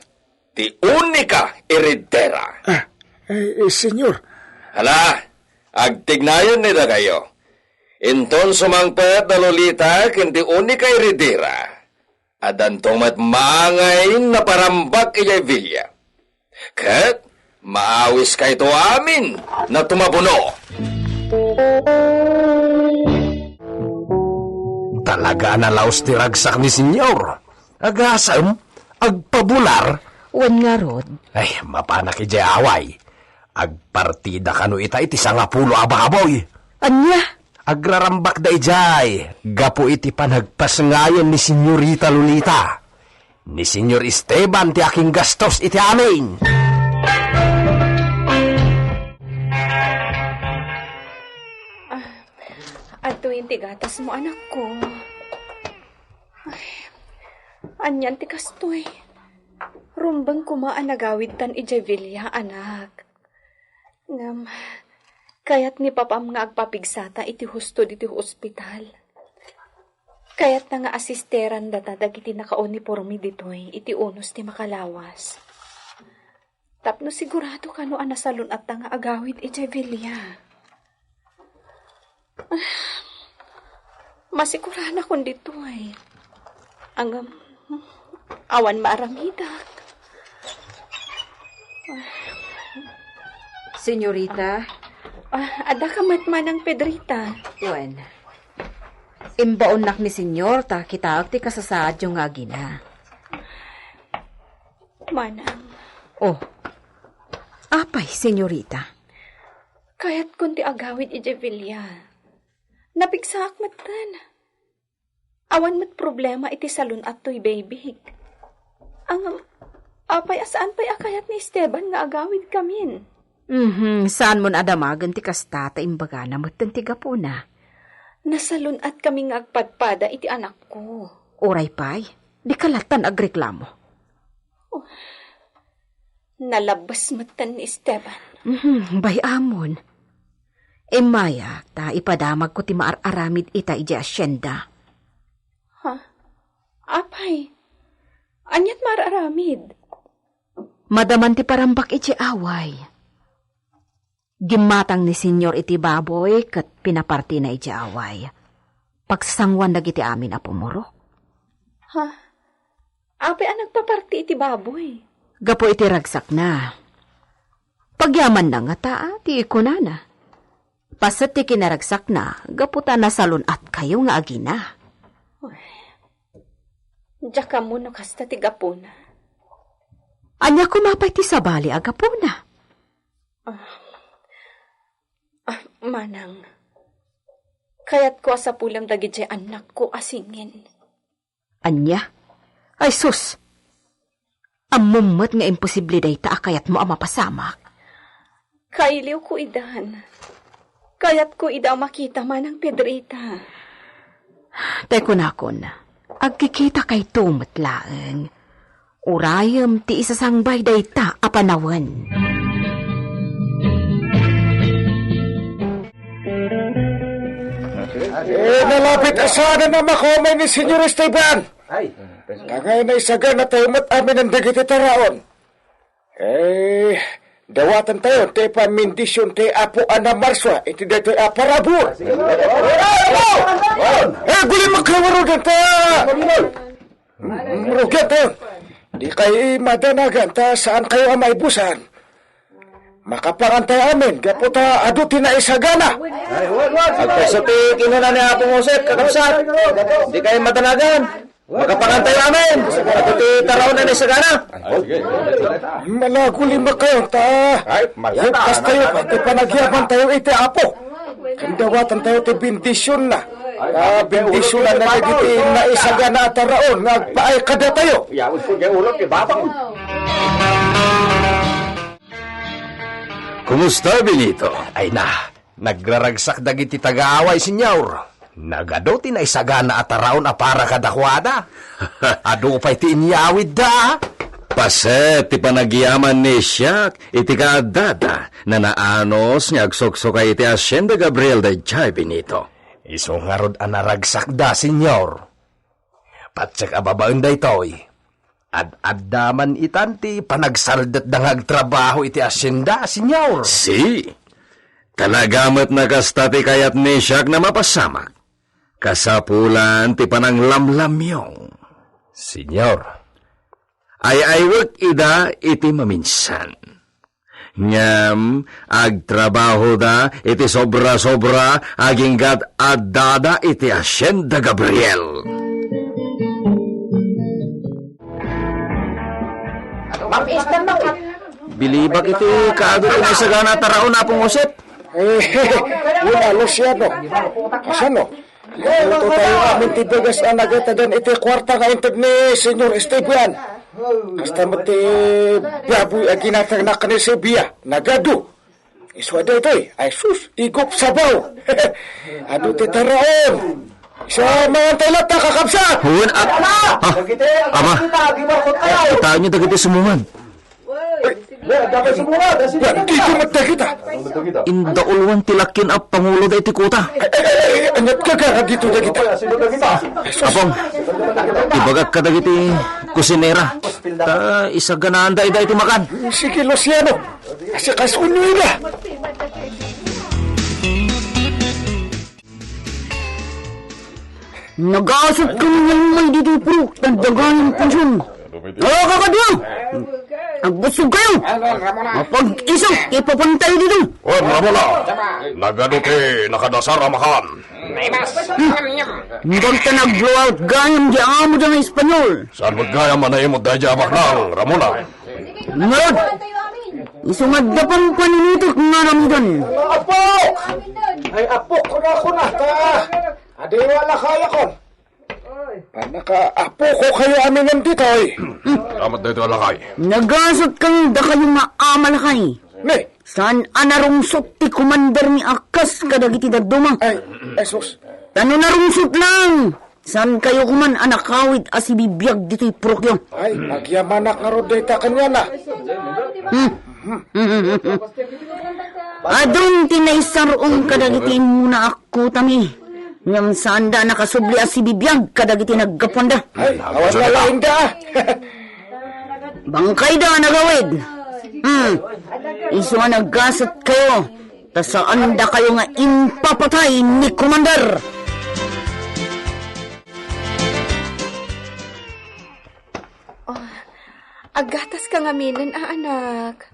Ti unika iridera. Senyor. Hala, agtignayan nida kayo. Inton sumangpet na Lolita kinti unika iridera. Adan tomat maangay na parambak iyay Villa. Kat maawis ka ito amin na tumabuno. Talaga na laos ti ragsak ni senyor. Agasam, agpabular. Wan nga rod. Ay, mapanak iti away. Agpartida kano ita iti 10 ababoy. Anya? Agrarambak da ijay. Gapo iti panagpasngayan ni Senyorita Lolita. Ni Senyor Esteban ti aking gastos iti amin. Ato yung tigatas mo, anak ko. Ay, anyan ti kastoy. Rumbang kumaan nagawid tan ijay Villa, anak. Ngam, kayat ni papam nga agpapigsata iti husto diti hospital. Kayat na nga asisteran data dagiti nakaunipormi ditoy iti unos ti makalawas. Tapno sigurado ka no anasalun at nga agawid ijay Villa. Masigurana kung dito ay ang awan maaramidak. Senyorita? Ada ka matmanang Pedrita. Wen. Imbaon nak ni senyor, ta kita ti kasasaad yung nga gina. Manang. Oh. Apay, senyorita? Kaya't kundi agawid ije Villa. Napigsaak matan. Awan mat problema iti salon at to'y baby. Ang apay asaan pa'y akayat ni Esteban nga agawid kamin. Saan mo na adamagan ti kasta ta imbaga na matan ti gapuna? Nasalon at kami nga agpadpada iti anak ko. Oray pay, di kalatan agreklamo. Oh, nalabas matan ni Esteban. Bay amon. Maya, ta ipadamag ko ti maararamid ita iti asyenda. Ha? Apay? Anyat maararamid? Madaman ti parambak iti away. Gimatang ni senyor iti baboy kat pinaparti na iti away. Pagsangwan dagiti amin a pumuro. Ha? Apay ang nagpaparti iti baboy? Gapo iti ragsak na. Pagyaman na nga ta, ti ikunana. Pasat ti kinaragsak na, gaputa na salon at kayo nga agina. Diyak ka mo no kasta ti gapuna. Anya kumapay ti sabali a gapuna. Manang, kayat ko sa pulang dagiti anak ko asingin. Anya? Ay sus! Amumot nga imposible day ta kayat mo amapasamak. Kailiw ko idan. Kayat ko ida makita man ang Pedrita. Teko nakon, agkikita kay tumatlaang. Urayam ti isasangbay dayta apanawan. Nalapit asana na makomay ni Senyor Esteban. Kagay na isagan na tayo amin ang dagiti taraon. Dawatan tayo, te pamindisyon te Apo Ana Marswa, iti dito aparabur. Guli magkawarugan ta! Marugan tayo. Di kayo madanagan ta saan kayo ang maibusan. Makapangantay amin, gapo ta aduti na isagana. Agpasati kinuna ni Apo Josep, kakapsat. Di kayo madanagan. Makapangantay amin. Aduti taraw na ni sagana. Malaguli makayon ta. Hipkas tayo, pati panagyaman tayo iti Apo. Kandawatan tayo ti bindisyon na. Bindisyon na nagigiti na isagana taraon. Nagpaay kada tayo. Kumusta, Benito? Ay na, nagraragsak dagiti tagaaway, senyor. Nagado ti na isagana at araon a para kadakwada. Ado pa'y ti inyawid da. Paset, ti panagyaman ni Siak, iti kaadada, na naanos niya agsoksokay iti Hacienda Gabriel de Chay, Benito. Iso nga rod anaragsak da, senyor. Patsek ababaon da ito'y. Ad-addaman itanti panagsaldat dangag trabaho iti asyenda, senyor. Si, talagamat na kastati kayat ni Siak na mapasamak. Kasapulan ti pananglamlamyong. Senyor. Ay-aywag ida iti maminsan. Ngam, agtrabaho da iti sobra-sobra aginggat addada iti Hacienda Gabriel. Bilibak iti kaado iti isagana taraon na Apong Josep. Wala, Luciano. Kasano? Ito tayo amin tibigas ang nagatadan iti kwarta nga intag ni Senyor Esteban. Hasta mo ti baboy ang ginatagnak ni Sebia. Nagado. Iswada ito ay sus, igop sabaw. Ano ti taraon? Sa mga talat na kakabsat! Huwag Ama, kitaan niyo dagiti sumungan. Di ko matagita. Indaulwan tilakin ang pangulo da iti kuta. Anyat ka ka dito dagita. Apong, ibagak ka dagiti kusinera. Ta isaganaan da iti makan. Sige, Luciano. Kasi kasunyo na. Nag-aasap ka niyang may dito pro, tagdagan ng pensyon. Talaga ka diyan! Agbusog kayo! Mapag-isok, ipapantay dito! O, Ramona! Nagaduti, nakadasar amahan. Hindi ka nag-blow out gayam di amo dyan ng Espanyol. Saan magayam manay mo dahil jabak lang, Ramona? Marod! Isungad na pang paninitok nga ramidan. Apo! Ay, apo, kuna ta. Adi wala kaya ko. Naka-apo ko kayo amin nandito eh. Salamat dito alakay. Nagasot kang da kayong maamalakay. Ne? Saan anarungsot ti commander ni Akas kadagiti daduma? Ay, esos. Tano narungsot lang. Saan kayo kuman anakawid asibibiyag dito'y prokyo? Ay, nagyamanak nga ro data kanya na. Adong tinaisarong kadagitin muna ako tami. Ngam sanda nakasubli si bibiyag kadagiti naggaponda. Ay, awan na lain da. Bangkay da nagawid. Iso nga naggasat kayo. Tasaan da kayo nga impapatay ni Commander. Agatas ka nga minin, anak.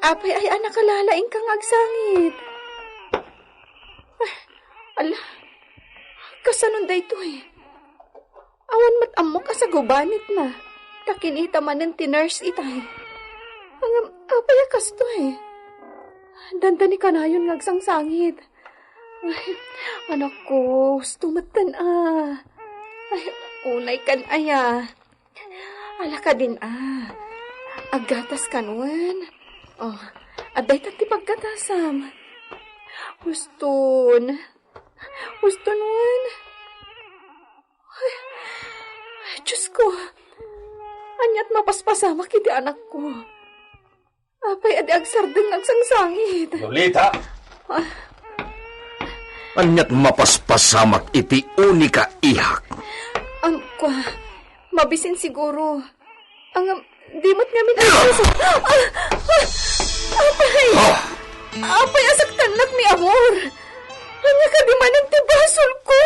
Apay ay anak kalalaing kang agsangit. Ala, kasanon da ito eh. Awan matamok ka sa gubanit na. Takinita man ng tinurse itay. Apay akas to eh. Danda ni kanayon ngagsangsangit. Ay, anak ko, stumatan Ay, unay kan Ala ka din agatas kanuan. Oh, aday tati pagkatasam. Huston nun. Ay, Diyos ko. Anyat mapaspasama kiti anak ko. Apay adi agsardeng agsangsangit. Lolita! Anyat mapaspasamak iti unika ihak. Kwa, mabisin siguro. Dimot ngamin Apay asaktan lak ni Amor. Anya ka di man ang tibasol ko.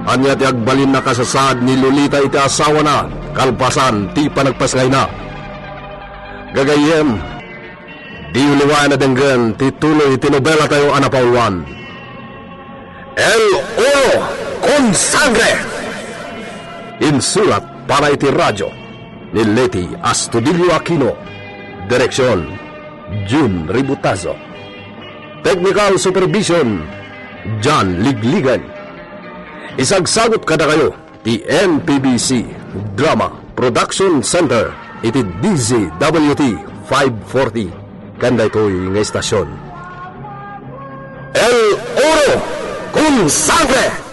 Anya ti agbalin na kasasad ni Lolita iti asawa na, kalpasan ti panagpasngay na. Gagayem, di uliwain na denggan ti tuloy ti nobela tayo anapauluan. El Oro con Sangre! Insulat para iti radyo ni Leti Astudillo Aquino. Direksyon, June Ributazo. Technical Supervision, John Ligligan. Isagsagot kada kayo, ti NPBC Drama Production Center, iti DZWT 540, kanda ito'y nga estasyon. El Oro con Sangre!